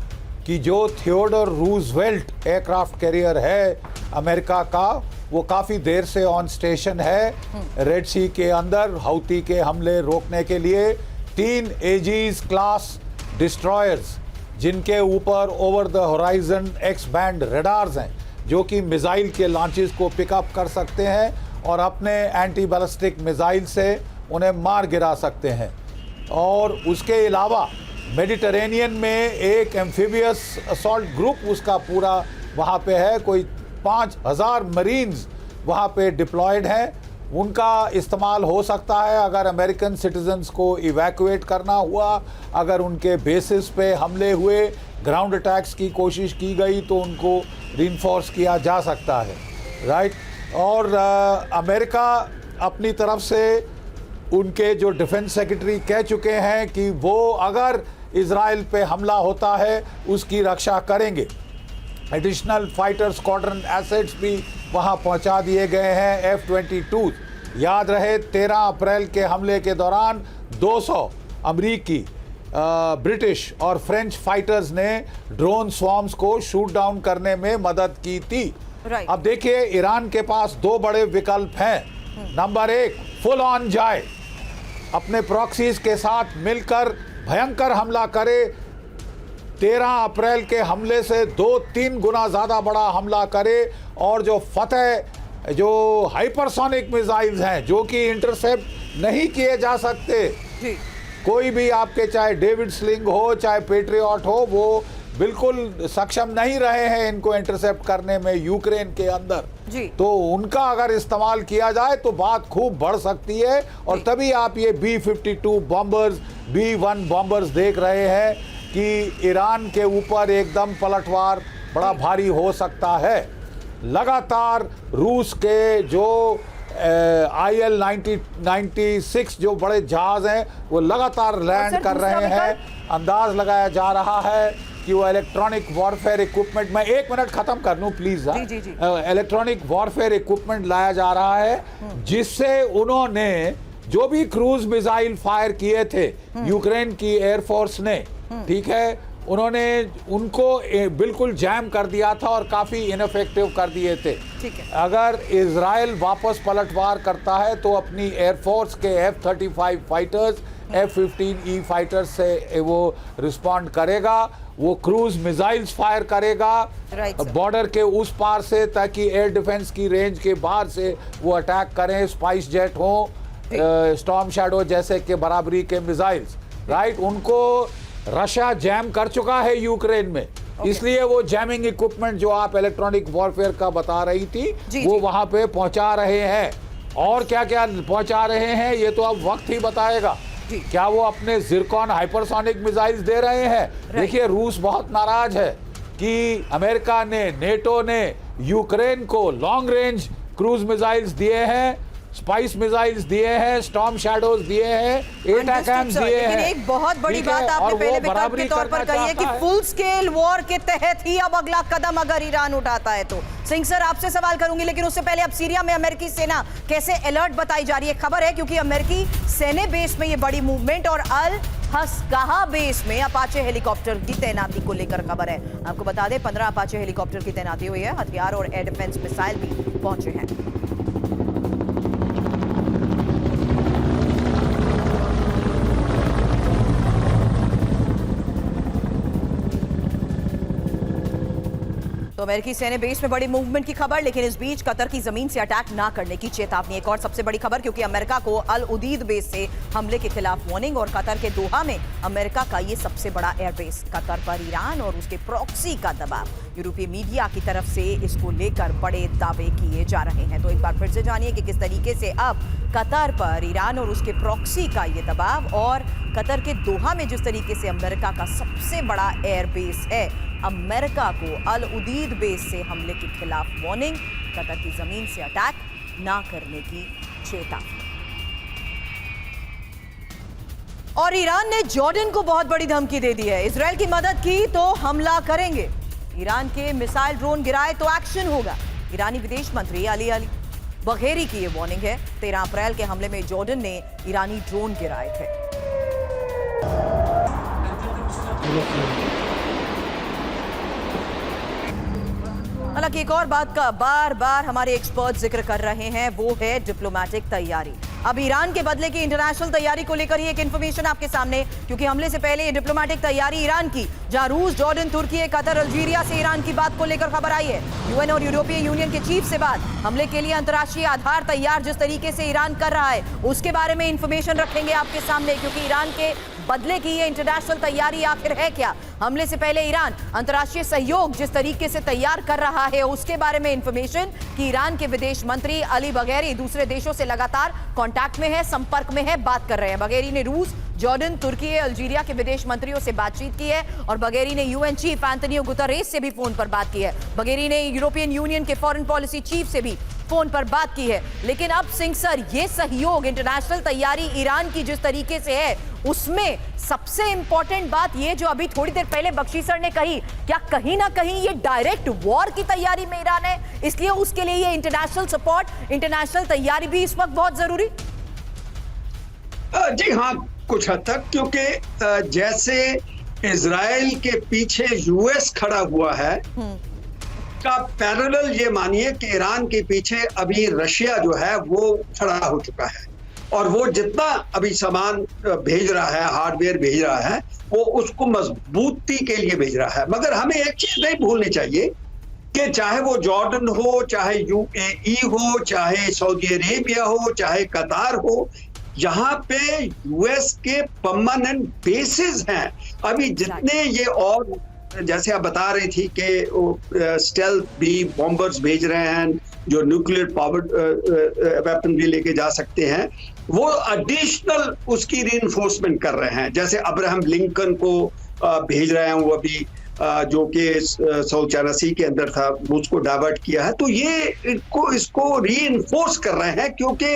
कि जो थियोडोर रूजवेल्ट एयरक्राफ्ट कैरियर है अमेरिका का, वो काफ़ी देर से ऑन स्टेशन है रेड सी के अंदर हौती के हमले रोकने के लिए। 3 एजीज क्लास डिस्ट्रॉयर्स जिनके ऊपर over the horizon x band radars हैं, जो कि मिसाइल के लॉन्चेस को पिकअप कर सकते हैं और अपने एंटी बैलिस्टिक मिसाइल से उन्हें मार गिरा सकते हैं। और उसके अलावा मेडिटरेनियन में एक एम्फीबियस असॉल्ट ग्रुप उसका पूरा वहाँ पे है, कोई 5000 मरीन्स वहाँ पे डिप्लॉयड हैं। उनका इस्तेमाल हो सकता है अगर अमेरिकन सिटीजन्स को इवैक्यूएट करना हुआ, अगर उनके बेसिस पे हमले हुए, ग्राउंड अटैक्स की कोशिश की गई तो उनको रिइंफोर्स किया जा सकता है, राइट। और अमेरिका अपनी तरफ से उनके जो डिफेंस सेक्रेटरी कह चुके हैं कि वो अगर इजराइल पे हमला होता है उसकी रक्षा करेंगे। एडिशनल फाइटर स्क्वाड्रन एसेट्स भी वहां पहुंचा दिए गए हैं, F-22। याद रहे 13 अप्रैल के हमले के दौरान 200 अमरीकी, ब्रिटिश और फ्रेंच फाइटर्स ने ड्रोन स्वॉर्म्स को शूट डाउन करने में मदद की थी। अब देखिए ईरान के पास 2 बड़े विकल्प हैं। नंबर 1, फुल ऑन जाए, अपने प्रॉक्सीज के साथ मिलकर भयंकर हमला करे, 13 अप्रैल के हमले से 2-3 गुना ज़्यादा बड़ा हमला करे और जो फतेह, जो हाइपरसोनिक मिसाइल्स हैं जो कि इंटरसेप्ट नहीं किए जा सकते, कोई भी आपके चाहे डेविड स्लिंग हो चाहे पेट्रियट हो, वो बिल्कुल सक्षम नहीं रहे हैं इनको इंटरसेप्ट करने में यूक्रेन के अंदर जी। तो उनका अगर इस्तेमाल किया जाए तो बात खूब बढ़ सकती है और तभी आप ये B-52 बॉम्बर्स, B-1 बॉम्बर्स देख रहे हैं कि ईरान के ऊपर एकदम पलटवार बड़ा भारी हो सकता है। लगातार रूस के जो IL-96 जो बड़े जहाज हैं वो लगातार लैंड कर रहे हैं। अंदाज लगाया जा रहा है कि वो इलेक्ट्रॉनिक वॉरफेयर इक्विपमेंट, मैं 1 मिनट खत्म कर लूं प्लीज, इलेक्ट्रॉनिक वॉरफेयर इक्विपमेंट लाया जा रहा है जिससे उन्होंने जो भी क्रूज मिसाइल फायर किए थे यूक्रेन की एयरफोर्स ने, ठीक है, उन्होंने उनको बिल्कुल जैम कर दिया था और काफ़ी इनफेक्टिव कर दिए थे। अगर इजराइल वापस पलटवार करता है तो अपनी एयरफोर्स के F-35 फाइटर्स, F-15E फाइटर्स से वो रिस्पॉन्ड करेगा, वो क्रूज मिसाइल्स फायर करेगा बॉर्डर के उस पार से, ताकि एयर डिफेंस की रेंज के बाहर से वो अटैक करें। स्पाइस जेट हो, स्टॉर्म शैडो जैसे के बराबरी के मिसाइल्स, राइट, उनको रशिया जैम कर चुका है यूक्रेन में, इसलिए वो जैमिंग इक्विपमेंट जो आप इलेक्ट्रॉनिक वॉरफेयर का बता रही थी वो वहां पे पहुंचा रहे हैं। और क्या क्या पहुंचा रहे हैं ये तो अब वक्त ही बताएगा। क्या वो अपने जिरकॉन हाइपरसोनिक मिसाइल्स दे रहे हैं? देखिए रूस बहुत नाराज है कि अमेरिका ने, नेटो ने यूक्रेन को लॉन्ग रेंज क्रूज मिसाइल्स दिए हैं, स्पाइस मिसाइल्स दिए हैं, स्टॉर्म शैडोज दिए हैं, एटाकैम्स दिए हैं। लेकिन एक बहुत बड़ी बात आपने पहले विकल्प के तौर पर कही है कि फुल स्केल वॉर के तहत ही अब अगला कदम अगर ईरान उठाता है तो। सिंह सर आपसे सवाल करूंगी, लेकिन उससे पहले अब सीरिया में अमेरिकी सेना कैसे अलर्ट बताई जा रही है? खबर है क्योंकि अमेरिकी सेना बेस में ये बड़ी मूवमेंट और अल हस्काहा बेस में अपाचे हेलीकॉप्टर की तैनाती को लेकर खबर है। आपको बता दें 15 अपाचे हेलीकॉप्टर की तैनाती हुई है, हथियार और एयर डिफेंस मिसाइल भी पहुंचे हैं। तो अमेरिकी सेना बेस में बड़ी मूवमेंट की खबर, लेकिन इस बीच कतर की जमीन से अटैक ना करने की चेतावनी। एक और सबसे बड़ी खबर, क्योंकि अमेरिका को अल उदीद बेस से हमले के खिलाफ वार्निंग और कतर के दोहा में अमेरिका का ये सबसे बड़ा एयरबेस। कतर पर ईरान और उसके प्रॉक्सी का दबाव, यूरोपीय मीडिया की तरफ से इसको लेकर बड़े दावे किए जा रहे हैं। तो एक बार फिर से जानिए कि किस तरीके से अब कतर पर ईरान और उसके प्रॉक्सी का ये दबाव और कतर के दोहा में जिस तरीके से अमेरिका का सबसे बड़ा एयरबेस है, अमेरिका को अल उदीद बेस से हमले के खिलाफ वार्निंग, कतर की जमीन से अटैक ना करने की चेतावनी। और ईरान ने जॉर्डन को बहुत बड़ी धमकी दे दी है, इजराइल की मदद की तो हमला करेंगे, ईरान के मिसाइल ड्रोन गिराए तो एक्शन होगा। ईरानी विदेश मंत्री अली बघेरी की ये वार्निंग है। 13 अप्रैल के हमले में जॉर्डन ने ईरानी ड्रोन गिराए थे। हालांकि एक और बात का बार बार हमारे एक्सपर्ट जिक्र कर रहे हैं, वो है डिप्लोमेटिक तैयारी। अब ईरान के बदले की इंटरनेशनल तैयारी को लेकर ही एक इंफॉर्मेशन आपके सामने, क्योंकि हमले से पहले ये डिप्लोमेटिक तैयारी ईरान की, जहां रूस, जॉर्डन, तुर्की, कतर, अल्जीरिया से ईरान की बात को लेकर खबर आई है। यूएन और यूरोपीय यूनियन के चीफ से बात, हमले के लिए अंतर्राष्ट्रीय आधार तैयार जिस तरीके से ईरान कर रहा है उसके बारे में इंफॉर्मेशन रखेंगे आपके सामने, क्योंकि ईरान के बदले की ये इंटरनेशनल तैयारी आखिर है क्या। हमले से पहले ईरान अंतर्राष्ट्रीय सहयोग जिस तरीके से तैयार कर रहा है उसके बारे में इंफॉर्मेशन, कि ईरान के विदेश मंत्री अली बघेरी दूसरे देशों से लगातार कांटेक्ट में है, संपर्क में है, बात कर रहे हैं। बघेरी ने रूस, जॉर्डन, तुर्की, अल्जीरिया के विदेश मंत्रियों से बातचीत की है और बघेरी ने यूएन चीफ एंटोनियो गुतरेस से भी फोन पर बात की है। बघेरी ने यूरोपियन यूनियन के फॉरेन पॉलिसी चीफ से भी फोन पर बात की है। लेकिन अब सिंह सर, ये सहयोग, इंटरनेशनल तैयारी ईरान की जिस तरीके से है, उसमें सबसे इंपॉर्टेंट बात ये जो अभी थोड़ी देर पहले बख्शी सर ने कही, क्या कहीं ना कहीं ये डायरेक्ट वॉर की तैयारी में ईरान है, इसलिए उसके लिए ये इंटरनेशनल सपोर्ट, इंटरनेशनल तैयारी भी इस वक्त बहुत जरूरी? जी हाँ, कुछ हद तक, क्योंकि जैसे इजराइल के पीछे यूएस खड़ा हुआ है, का पैरेलल ये मानिए कि ईरान के पीछे अभी रशिया जो है वो खड़ा हो चुका है, और वो जितना अभी सामान भेज रहा है, हार्डवेयर भेज रहा है, वो उसको मजबूती के लिए भेज रहा है। मगर हमें एक चीज नहीं भूलनी चाहिए कि चाहे वो जॉर्डन हो, चाहे यूएई हो, चाहे सऊदी अरेबिया हो, चाहे कतार हो, यहाँ पे यूएस के परमानेंट बेसिस हैं। अभी जितने ये, और जैसे आप बता रही थी कि स्टेल्थ भी बॉम्बर्स भेज रहे हैं जो न्यूक्लियर पावर्ड वेपन भी लेके जा सकते हैं, वो एडिशनल उसकी रीइंफोर्समेंट कर रहे हैं। जैसे अब्राहम लिंकन को भेज रहे हैं, वो अभी जो कि साउथ चाइना सी के अंदर था, उसको डाइवर्ट किया है। तो ये इसको रीइंफोर्स कर रहे हैं, क्योंकि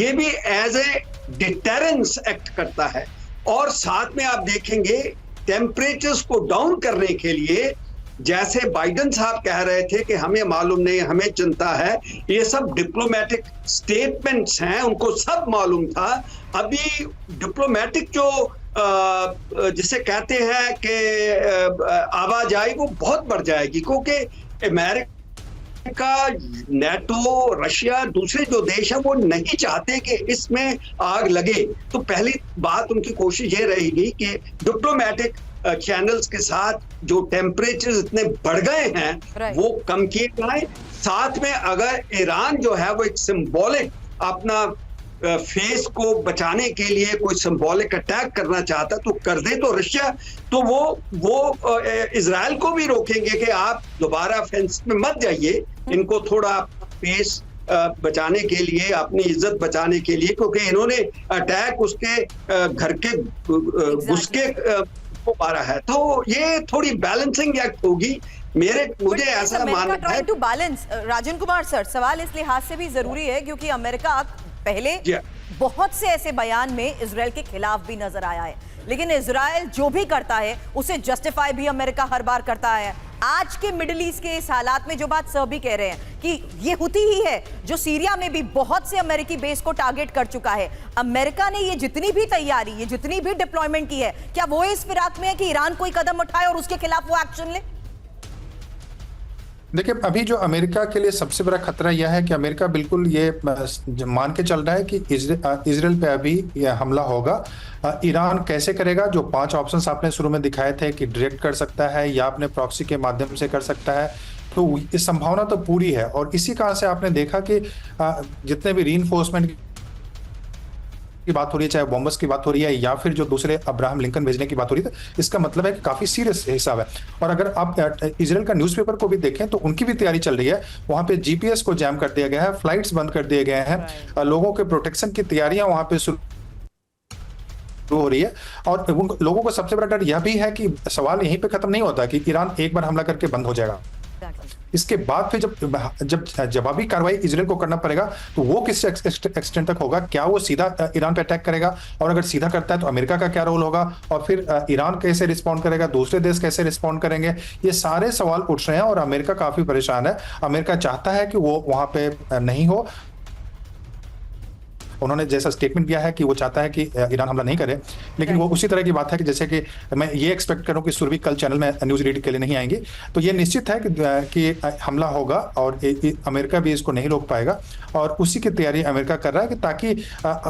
ये भी एज ए डिटरेंस एक्ट करता है। और साथ में आप देखेंगे टेम्परेचर्स को डाउन करने के लिए, जैसे बाइडेन साहब कह रहे थे कि हमें मालूम नहीं, हमें चिंता है, ये सब डिप्लोमेटिक स्टेटमेंट्स हैं, उनको सब मालूम था। अभी डिप्लोमेटिक जो जिसे कहते हैं कि आवाजाही वो बहुत बढ़ जाएगी, क्योंकि अमेरिका, नेटो, रशिया, दूसरे जो देश हैं वो नहीं चाहते कि इसमें आग लगे। तो पहली बात उनकी कोशिश ये रहेगी कि डिप्लोमेटिक चैनल्स के साथ जो टेम्परेचर इतने बढ़ गए हैं वो कम किए जाए। साथ में अगर ईरान जो है वो एक सिंबॉलिक अपना फेस को बचाने के लिए कोई सिंबॉलिक अटैक करना चाहता तो कर दे, तो रशिया तो वो इजराइल को भी रोकेंगे कि आप दोबारा फेंस में मत जाइए, इनको थोड़ा फेस बचाने के लिए, अपनी इज्जत बचाने के लिए, क्योंकि इन्होंने अटैक उसके घर के घुस के मारा है। तो ये थोड़ी बैलेंसिंग एक्ट होगी, मुझे ऐसा मानना है। To balance Rajan Kumar sir, सवाल इस लिहाज से भी जरूरी है क्योंकि अमेरिका पहले बहुत से ऐसे बयान में इजराइल के खिलाफ भी नजर आया है, लेकिन इजराइल जो भी करता है उसे जस्टिफाई भी अमेरिका हर बार करता है। आज के मिडिल ईस्ट के इस हालात में जो बात सर भी कह रहे हैं कि ये हुती ही है जो सीरिया में भी बहुत से अमेरिकी बेस को टारगेट कर चुका है, अमेरिका ने ये जितनी भी तैयारी, ये जितनी भी डिप्लॉयमेंट की है, क्या वो इस फिराक में है कि ईरान कोई कदम उठाए और उसके खिलाफ वो एक्शन ले? देखिए, अभी जो अमेरिका के लिए सबसे बड़ा खतरा यह है कि अमेरिका बिल्कुल ये मान के चल रहा है कि इजराइल पे अभी यह हमला होगा। ईरान कैसे करेगा? जो 5 ऑप्शंस आपने शुरू में दिखाए थे कि डायरेक्ट कर सकता है या अपने प्रॉक्सी के माध्यम से कर सकता है, तो इस संभावना तो पूरी है। और इसी कारण से आपने देखा कि जितने भी रीइंफोर्समेंट की बात हो रही है, चाहे बॉम्बर्स की बात हो रही है या फिर जो दूसरे अब्राहम लिंकन भेजने की बात हो रही है, तो इसका मतलब है कि काफी सीरियस हिसाब है। और अगर आप इजराइल का न्यूज़पेपर को भी देखें तो उनकी भी तैयारी चल रही है, वहां पे जीपीएस को जैम कर दिया गया है, फ्लाइट्स बंद कर दिए गए हैं, लोगों के प्रोटेक्शन की तैयारियां वहां पे शुरू हो रही है। और उन लोगों को सबसे बड़ा डर यह भी है कि सवाल यहीं पे खत्म नहीं होता कि ईरान एक बार हमला करके बंद हो जाएगा, इसके बाद फिर जब जवाबी कार्रवाई इजराइल को करना पड़ेगा तो वो किस एक्सटेंट तक होगा? क्या वो सीधा ईरान पे अटैक करेगा? और अगर सीधा करता है तो अमेरिका का क्या रोल होगा? और फिर ईरान कैसे रिस्पॉन्ड करेगा? दूसरे देश कैसे रिस्पॉन्ड करेंगे? ये सारे सवाल उठ रहे हैं और अमेरिका काफी परेशान है। अमेरिका चाहता है कि वो वहां पे नहीं हो। उन्होंने जैसा स्टेटमेंट दिया है कि वो चाहता है कि ईरान हमला नहीं करे, लेकिन वो उसी तरह की बात है कि जैसे कि मैं ये एक्सपेक्ट करूं कि सुरभि कल चैनल में न्यूज़ रीड के लिए नहीं आएंगी, तो ये निश्चित है कि हमला होगा और अमेरिका भी इसको नहीं रोक पाएगा। और उसी की तैयारी अमेरिका कर रहा है कि ताकि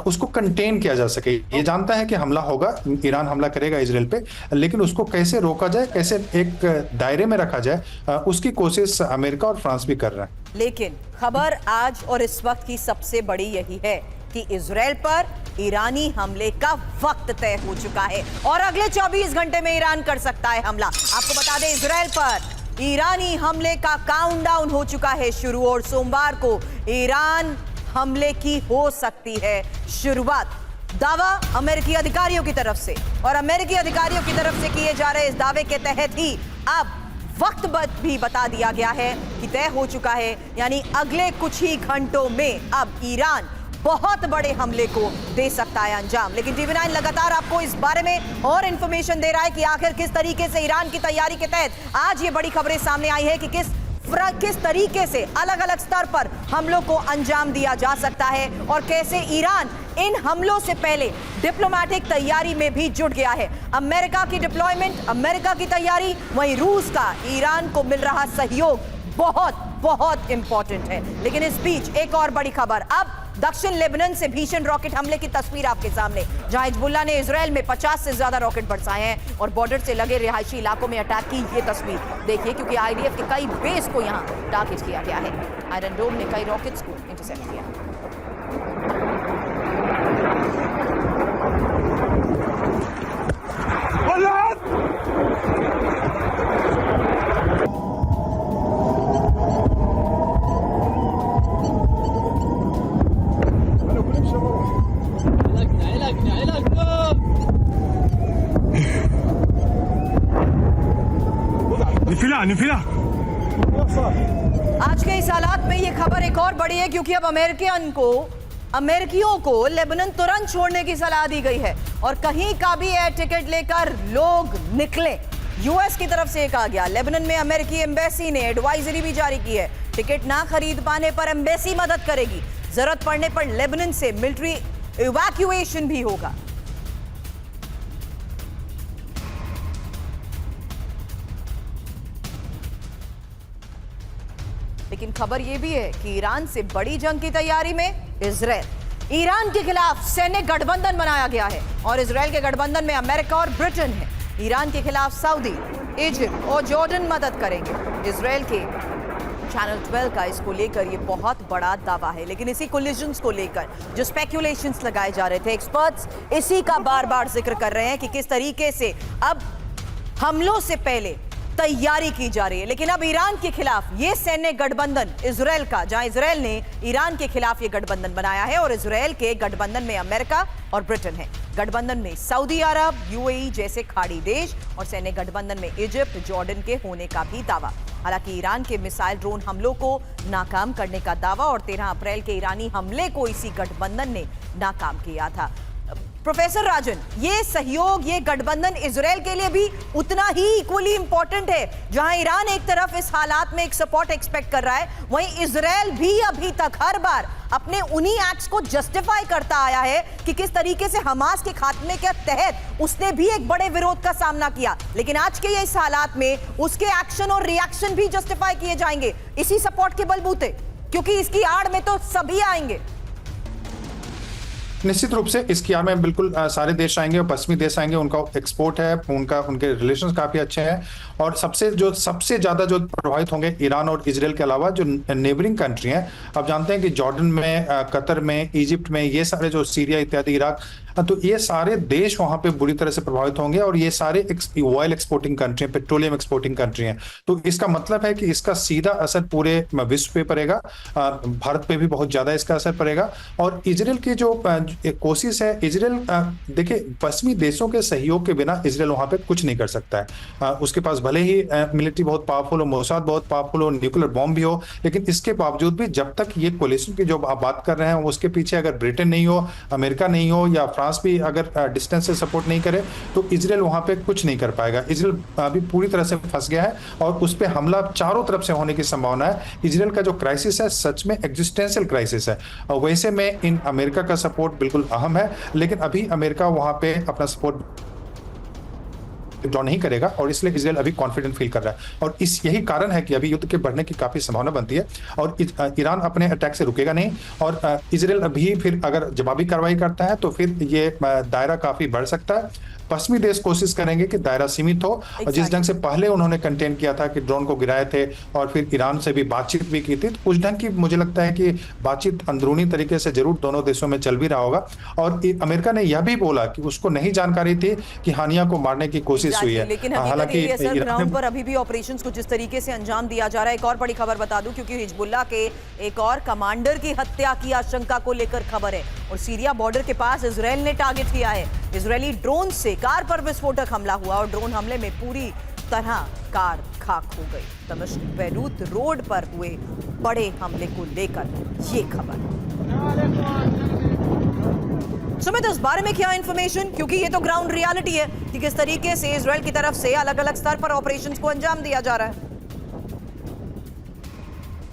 उसको कंटेन किया जा सके। ये जानता है कि हमला होगा, ईरान हमला करेगा इजराइल पे, लेकिन उसको कैसे रोका जाए, कैसे एक दायरे में रखा जाए, उसकी कोशिश अमेरिका और फ्रांस भी कर रहा है। लेकिन खबर आज और इस वक्त की सबसे बड़ी यही है कि इजराइल पर ईरानी हमले का वक्त तय हो चुका है और अगले 24 घंटे में ईरान कर सकता है हमला। आपको बता दें, इजराइल पर ईरानी हमले का काउंटडाउन हो चुका है शुरू और सोमवार को ईरान हमले की हो सकती है शुरुआत। दावा अमेरिकी अधिकारियों की तरफ से और अमेरिकी अधिकारियों की तरफ से किए जा रहे इस दावे के तहत ही अब वक्त भी बता दिया गया है कि तय हो चुका है, यानी अगले कुछ ही घंटों में अब ईरान बहुत बड़े हमले को दे सकता है अंजाम। लेकिन TV9 लगातार आपको इस बारे में और इंफॉर्मेशन दे रहा है कि आखिर किस तरीके से ईरान की तैयारी के तहत आज ये बड़ी खबरें सामने आई है कि किस तरीके से अलग अलग स्तर पर हमलों को अंजाम दिया जा सकता है और कैसे ईरान इन हमलों से पहले डिप्लोमेटिक तैयारी में भी जुट गया है। अमेरिका की डिप्लॉयमेंट, अमेरिका की तैयारी, वहीं रूस का ईरान को मिल रहा सहयोग बहुत बहुत इंपॉर्टेंट है। लेकिन इस बीच एक और बड़ी खबर, अब दक्षिण लेबनान से भीषण रॉकेट हमले की तस्वीर आपके सामने, जहां हिजबुल्लाह ने इजराइल में 50 से ज्यादा रॉकेट बरसाए हैं और बॉर्डर से लगे रिहायशी इलाकों में अटैक की ये तस्वीर देखिए, क्योंकि आईडीएफ के कई बेस को यहां टारगेट किया गया है। आयरन डोम ने कई रॉकेट्स को इंटरसेप्ट किया। आज के इस हालात में ये खबर एक और बड़ी है क्योंकि अब अमेरिकियों को लेबनान तुरंत छोड़ने की सलाह दी गई है और कहीं का भी एयर टिकट लेकर लोग निकले। यूएस की तरफ से ये कहा गया। लेबनान में अमेरिकी एम्बेसी ने एडवाइजरी भी जारी की है, टिकट ना खरीद पाने पर एम्बेसी मदद करेगी, जरूरत पड़ने पर लेबनान से मिलिट्री इवैक्यूएशन भी होगा। लेकिन खबर यह भी है कि ईरान से बड़ी जंग की तैयारी में इजराइल। ईरान के खिलाफ सैन्य गठबंधन बनाया गया है और इजराइल के गठबंधन में अमेरिका और ब्रिटेन है। ईरान के खिलाफ सऊदी, इजिप्ट और जॉर्डन मदद करेंगे। इजराइल के चैनल 12 का इसको लेकर ये बहुत बड़ा दावा है। लेकिन इसी कोलिजन्स को लेकर जो स्पेक्यूलेशंस लगाए जा रहे थे, एक्सपर्ट्स इसी का बार बार जिक्र कर रहे हैं कि किस तरीके से अब हमलों से पहले तैयारी की जा रही है। लेकिन अब ईरान के खिलाफ ये सैन्य गठबंधन इजराइल का, जहां इजराइल ने ईरान के खिलाफ ये गठबंधन बनाया है और इजराइल के गठबंधन में अमेरिका और ब्रिटेन है। गठबंधन में सऊदी अरब, यूएई जैसे खाड़ी देश और सैन्य गठबंधन में इजिप्ट, जॉर्डन के होने का भी दावा। हालांकि ईरान के मिसाइल ड्रोन हमलों को नाकाम करने का दावा और 13 अप्रैल के ईरानी हमले को इसी गठबंधन ने नाकाम किया था। प्रोफेसर राजन, ये सहयोग, ये गठबंधन इजराइल के लिए भी उतना ही इक्वली इंपॉर्टेंट है। जहां ईरान एक तरफ इस हालात में एक सपोर्ट एक्सपेक्ट कर रहा है, वहीं इजराइल भी अभी तक हर बार अपने उन्हीं एक्ट्स को जस्टिफाई करता आया है कि किस तरीके से हमास के खात्मे के तहत उसने भी एक बड़े विरोध का सामना किया। लेकिन आज के इस हालात में उसके एक्शन और रिएक्शन भी जस्टिफाई किए जाएंगे इसी सपोर्ट के बलबूते, क्योंकि इसकी आड़ में तो सभी आएंगे। निश्चित रूप से इसकी आड़ में बिल्कुल सारे देश आएंगे और पश्चिमी देश आएंगे। उनका एक्सपोर्ट है, उनके रिलेशंस काफी अच्छे हैं और सबसे ज्यादा जो प्रभावित होंगे ईरान और इजराइल के अलावा जो नेबरिंग कंट्री हैं। आप जानते हैं कि जॉर्डन में, कतर में, इजिप्ट में, ये सारे जो सीरिया इत्यादि, इराक, तो ये सारे देश वहां पे बुरी तरह से प्रभावित होंगे और ये सारे ऑयल एक्सपोर्टिंग कंट्री हैं, पेट्रोलियम एक्सपोर्टिंग कंट्री हैं। तो इसका मतलब है कि इसका सीधा असर पूरे विश्व पे पड़ेगा, भारत पे भी बहुत ज्यादा इसका असर पड़ेगा। और इजराइल की जो कोशिश है, इजराइल देखिए पश्चिमी देशों के सहयोग के बिना इजराइल वहां पे कुछ नहीं कर सकता है। उसके पास भले ही मिलिट्री बहुत पावरफुल हो, मोसाद बहुत पावरफुल हो, न्यूक्लियर बॉम्ब भी हो, लेकिन इसके बावजूद भी जब तक ये कोलिशन की जो आप बात कर रहे हैं उसके पीछे अगर ब्रिटेन नहीं हो, अमेरिका नहीं हो या फ्रांस भी अगर डिस्टेंस से सपोर्ट नहीं करे तो इजराइल वहां पे कुछ नहीं कर पाएगा। इजराइल अभी पूरी तरह से फंस गया है और उस पे हमला चारों तरफ से होने की संभावना है। इजराइल का जो क्राइसिस है सच में एग्जिस्टेंशियल क्राइसिस है और वैसे में इन अमेरिका का सपोर्ट बिल्कुल अहम है, लेकिन अभी अमेरिका वहां पे अपना सपोर्ट ड्रॉ नहीं करेगा और इसलिए इजराइल अभी कॉन्फिडेंट फील कर रहा है और यही कारण है कि अभी युद्ध के बढ़ने की काफी संभावना बनती है और ईरान अपने अटैक से रुकेगा नहीं और इजराइल अभी फिर अगर जवाबी कार्रवाई करता है तो फिर ये दायरा काफी बढ़ सकता है। पश्चिमी देश कोशिश करेंगे कि दायरा सीमित हो और जिस ढंग से पहले उन्होंने कंटेन किया था कि ड्रोन को गिराए थे और फिर ईरान से भी बातचीत भी की थी, तो उस ढंग की मुझे लगता है कि बातचीत अंदरूनी तरीके से जरूर दोनों देशों में चल भी रहा होगा। और अमेरिका ने यह भी बोला कि उसको नहीं जानकारी थी कि हानिया को मारने की कोशिश हुई है। लेकिन हालांकि ग्राउंड पर अभी भी ऑपरेशंस को जिस तरीके से अंजाम दिया जा रहा है, एक और बड़ी खबर बता दूं क्योंकि हिजबुल्लाह के एक और कमांडर की हत्या की आशंका को लेकर खबर है और सीरिया बॉर्डर के पास इजराइल ने टारगेट किया है। इजरायली ड्रोन से कार पर विस्फोटक हमला हुआ और ड्रोन हमले में पूरी तरह कार खाक हो गई। दमिश्क बैरूत रोड पर हुए बड़े हमले को लेकर ये खबर। सुमित, इस बारे में क्या इंफॉर्मेशन, क्योंकि ये तो ग्राउंड रियलिटी है कि किस तरीके से इजराइल की तरफ से अलग अलग स्तर पर ऑपरेशंस को अंजाम दिया जा रहा है।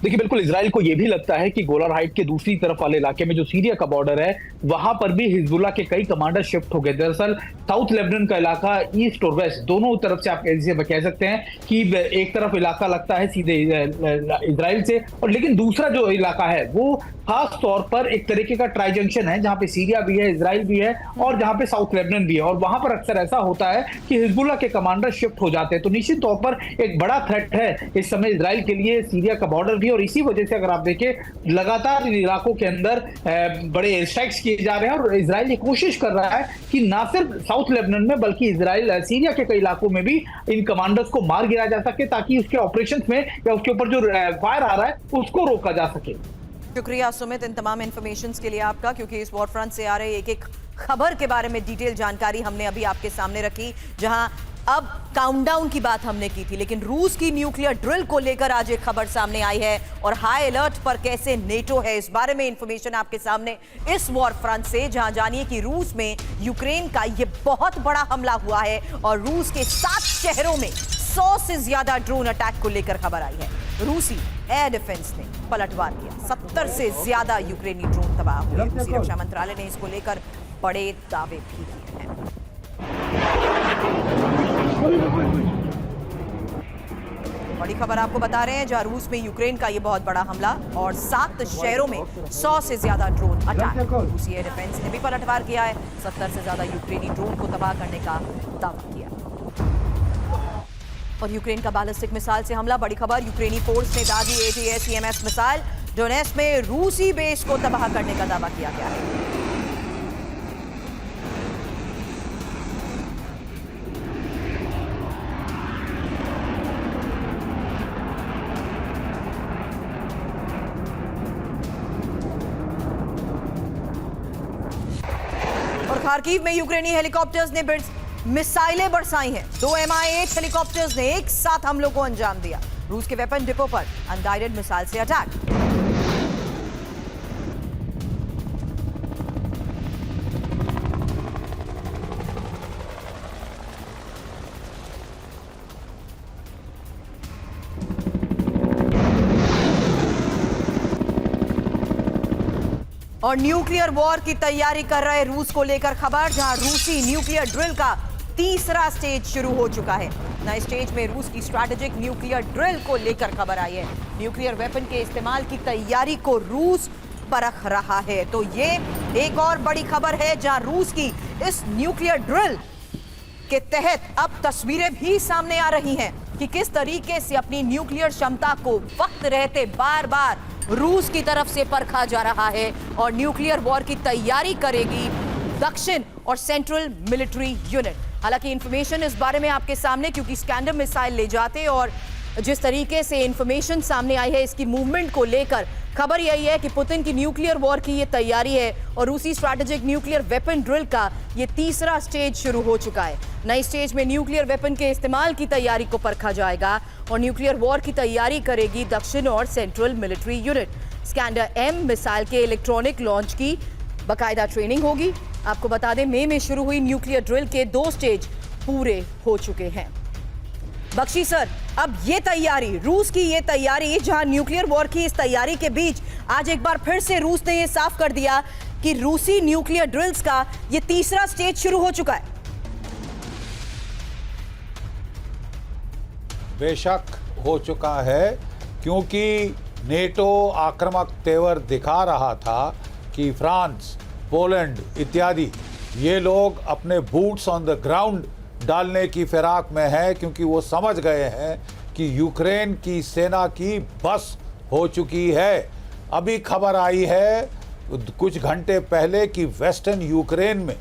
देखिए बिल्कुल इजराइल को यह भी लगता है कि गोलान हाइट के दूसरी तरफ वाले इलाके में जो सीरिया का बॉर्डर है वहां पर भी हिजबुल्लाह के कई कमांडर शिफ्ट हो गए। दरअसल साउथ लेबनान का इलाका ईस्ट और वेस्ट दोनों तरफ से आप कह सकते हैं कि एक तरफ इलाका लगता है सीधे इजराइल से और लेकिन दूसरा जो इलाका है वो खास तौर पर एक तरीके का ट्राई जंक्शन है जहां पे सीरिया भी है, इजराइल भी है और जहां पे साउथ लेबनान भी है और वहां पर अक्सर ऐसा होता है कि हिजबुल्लाह के कमांडर शिफ्ट हो जाते हैं। तो निश्चित तौर पर एक बड़ा थ्रेट है इस समय इजराइल के लिए सीरिया का बॉर्डर भी और इसी वजह से अगर आप देखें लगातार इन इलाकों के अंदर बड़े एयर स्ट्राइक्स किए जा रहे हैं और इजराइल ये कोशिश कर रहा है कि ना सिर्फ साउथ लेबनान में बल्कि इजराइल सीरिया के कई इलाकों में भी इन कमांडर्स को मार गिराया जा सके ताकि उसके ऑपरेशंस में या उसके ऊपर जो फायर आ रहा है उसको रोका जा सके। शुक्रिया सुमित इन तमाम इंफॉर्मेशन के लिए आपका, क्योंकि इस वॉर फ्रंट से आ रहे एक एक खबर के बारे में डिटेल जानकारी हमने अभी आपके सामने रखी। जहां अब काउंटडाउन की बात हमने की थी, लेकिन रूस की न्यूक्लियर ड्रिल को लेकर आज एक खबर सामने आई है और हाई अलर्ट पर कैसे नेटो है, इस बारे में इंफॉर्मेशन आपके सामने इस वॉर फ्रंट से। जहां जानिए कि रूस में यूक्रेन का ये बहुत बड़ा हमला हुआ है और रूस के 7 शहरों में 100 से ज्यादा ड्रोन अटैक को लेकर खबर आई है। रूसी एयर डिफेंस ने पलटवार किया, 70 से ज्यादा यूक्रेनी ड्रोन तबाह हुए। रूसी रक्षा मंत्रालय ने इसको लेकर बड़े दावे भी किए हैं। बड़ी खबर आपको बता रहे हैं जहां रूस में यूक्रेन का ये बहुत बड़ा हमला और 7 शहरों में 100 से ज्यादा ड्रोन अटैक। रूसी एयर डिफेंस ने भी पलटवार किया है, 70 से ज्यादा यूक्रेनी ड्रोन को तबाह करने का दावा किया। और यूक्रेन का बैलिस्टिक मिसाइल से हमला, बड़ी खबर, यूक्रेनी फोर्स ने दागी ATACMS मिसाइल, डोनेट्स्क में रूसी बेस को तबाह करने का दावा किया गया है। और खार्किव में यूक्रेनी हेलीकॉप्टर्स ने मिसाइलें बरसाई हैं। 2 Mi-8 हेलीकॉप्टर्स ने एक साथ हमलों को अंजाम दिया। रूस के वेपन डिपो पर अनगाइडेड मिसाइल से अटैक। और न्यूक्लियर वॉर की तैयारी कर रहे रूस को लेकर खबर, जहां रूसी न्यूक्लियर ड्रिल का तीसरा स्टेज शुरू हो चुका है। नए स्टेज में रूस की स्ट्रैटेजिक न्यूक्लियर ड्रिल को लेकर खबर आई है। न्यूक्लियर वेपन के इस्तेमाल की तैयारी को रूस परख रहा है। तो ये एक और बड़ी खबर है, जहां रूस की इस न्यूक्लियर ड्रिल के तहत अब तस्वीरें भी सामने आ रही हैं कि किस तरीके से अपनी न्यूक्लियर क्षमता को वक्त रहते बार बार रूस की तरफ से परखा जा रहा है और न्यूक्लियर वॉर की तैयारी करेगी दक्षिण और सेंट्रल मिलिट्री यूनिट। हालांकि इंफॉर्मेशन इस बारे में आपके सामने, क्योंकि स्कैंडर मिसाइल ले जाते और जिस तरीके से इंफॉर्मेशन सामने आई है इसकी मूवमेंट को लेकर, खबर यही है कि पुतिन की न्यूक्लियर वॉर की ये तैयारी है और रूसी स्ट्रैटेजिक न्यूक्लियर वेपन ड्रिल का ये तीसरा स्टेज शुरू हो चुका है। नई स्टेज में न्यूक्लियर वेपन के इस्तेमाल की तैयारी को परखा जाएगा और न्यूक्लियर वॉर की तैयारी करेगी दक्षिण और central military unit. Skander M missile के इलेक्ट्रॉनिक लॉन्च की बाकायदा ट्रेनिंग होगी। आपको बता दें, मई में शुरू हुई न्यूक्लियर ड्रिल के 2 स्टेज पूरे हो चुके हैं। बख्शी सर, अब ये तैयारी, रूस की ये तैयारी, जहां न्यूक्लियर वॉर की इस तैयारी के बीच आज एक बार फिर से रूस ने ये साफ कर दिया कि रूसी न्यूक्लियर ड्रिल्स का ये तीसरा स्टेज शुरू हो चुका है। बेशक हो चुका है, क्योंकि नेटो आक्रामक तेवर दिखा रहा था कि फ्रांस, पोलैंड इत्यादि ये लोग अपने बूट्स ऑन द ग्राउंड डालने की फिराक में है, क्योंकि वो समझ गए हैं कि यूक्रेन की सेना की बस हो चुकी है। अभी खबर आई है कुछ घंटे पहले कि वेस्टर्न यूक्रेन में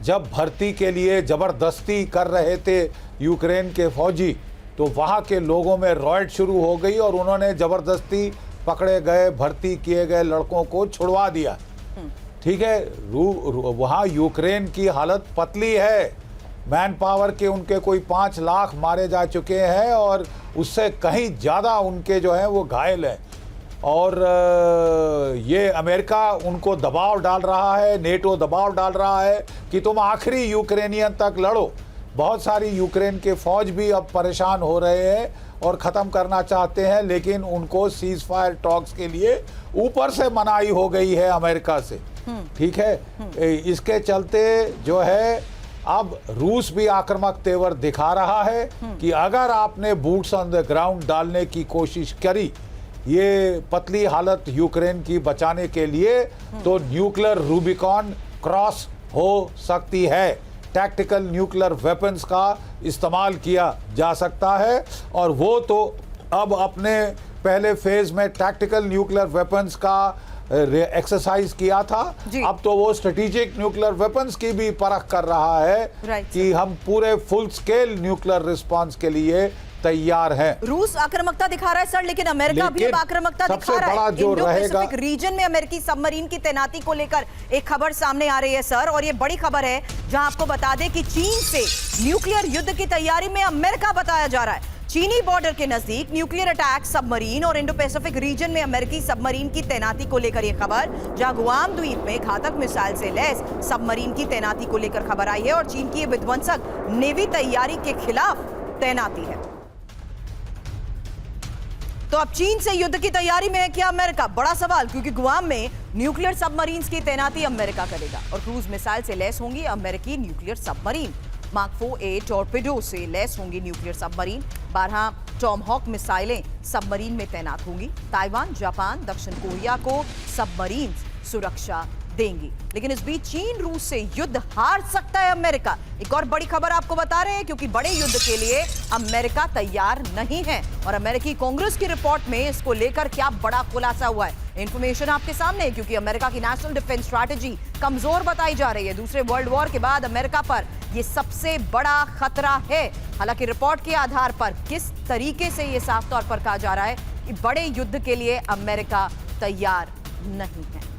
जब भर्ती के लिए ज़बरदस्ती कर रहे थे यूक्रेन के फौजी, तो वहाँ के लोगों में रॉयट शुरू हो गई और उन्होंने ज़बरदस्ती पकड़े गए, भर्ती किए गए लड़कों को छुड़वा दिया। ठीक है, वहाँ यूक्रेन की हालत पतली है। मैन पावर के उनके कोई 5 लाख मारे जा चुके हैं और उससे कहीं ज़्यादा उनके जो हैं वो घायल हैं। और ये अमेरिका उनको दबाव डाल रहा है, नेटो दबाव डाल रहा है कि तुम आखिरी यूक्रेनियन तक लड़ो। बहुत सारी यूक्रेन के फौज भी अब परेशान हो रहे हैं और ख़त्म करना चाहते हैं, लेकिन उनको सीज फायर टॉक्स के लिए ऊपर से मनाही हो गई है अमेरिका से। ठीक है, इसके चलते जो है अब रूस भी आक्रामक तेवर दिखा रहा है कि अगर आपने बूट्स ऑन द ग्राउंड डालने की कोशिश करी ये पतली हालत यूक्रेन की बचाने के लिए, तो न्यूक्लियर रूबिकॉन क्रॉस हो सकती है। टैक्टिकल न्यूक्लियर वेपन्स का इस्तेमाल किया जा सकता है और वो तो अब अपने पहले फेज में टैक्टिकल न्यूक्लियर वेपन्स का एक्सरसाइज किया था, अब तो वो स्ट्रेटेजिक न्यूक्लियर वेपन्स की भी परख कर रहा है कि हम पूरे फुल स्केल न्यूक्लियर रिस्पांस के लिए तैयार हैं। रूस आक्रामकता दिखा रहा है सर, लेकिन अमेरिका भी अब आक्रामकता दिखा रहा है। जो रहेगा रीजन में अमेरिकी सबमरीन की तैनाती को लेकर एक खबर सामने आ रही है सर, और ये बड़ी खबर है, जहां आपको बता दें कि चीन से न्यूक्लियर युद्ध की तैयारी में अमेरिका बताया जा रहा है। चीनी बॉर्डर के नजदीक न्यूक्लियर अटैक सबमरीन और इंडो पैसिफिक रीजन में अमेरिकी सबमरीन की तैनाती को लेकर यह खबर, जहां गुआम द्वीप में घातक मिसाइल से लैस सबमरीन की तैनाती को लेकर खबर आई है और चीन की विध्वंसक नेवी तैयारी के खिलाफ तैनाती है। तो अब चीन से युद्ध की तैयारी में है क्या अमेरिका? बड़ा सवाल, क्योंकि गुआम में न्यूक्लियर सबमरीन्स की तैनाती अमेरिका करेगा और क्रूज मिसाइल से लैस होंगी अमेरिकी nuclear submarine. Mark 4A torpedo से लैस होंगी न्यूक्लियर सबमरीन। 12 टॉमहॉक मिसाइलें सबमरीन में तैनात होंगी। ताइवान, जापान, दक्षिण कोरिया को सबमरीन सुरक्षा देंगी। लेकिन इस बीच चीन रूस से युद्ध हार सकता है अमेरिका। एक और बड़ी खबर आपको बता रहे हैं, क्योंकि बड़े युद्ध के लिए अमेरिका तैयार नहीं है और अमेरिकी कांग्रेस की रिपोर्ट में इसको लेकर क्या बड़ा खुलासा हुआ है, इंफॉर्मेशन आपके सामने है। क्योंकि अमेरिका की नेशनल डिफेंस स्ट्रैटेजी कमजोर बताई जा रही है। दूसरे वर्ल्ड वॉर के बाद अमेरिका पर यह सबसे बड़ा खतरा है। हालांकि रिपोर्ट के आधार पर किस तरीके से यह साफ तौर पर कहा जा रहा है कि बड़े युद्ध के लिए अमेरिका तैयार नहीं है।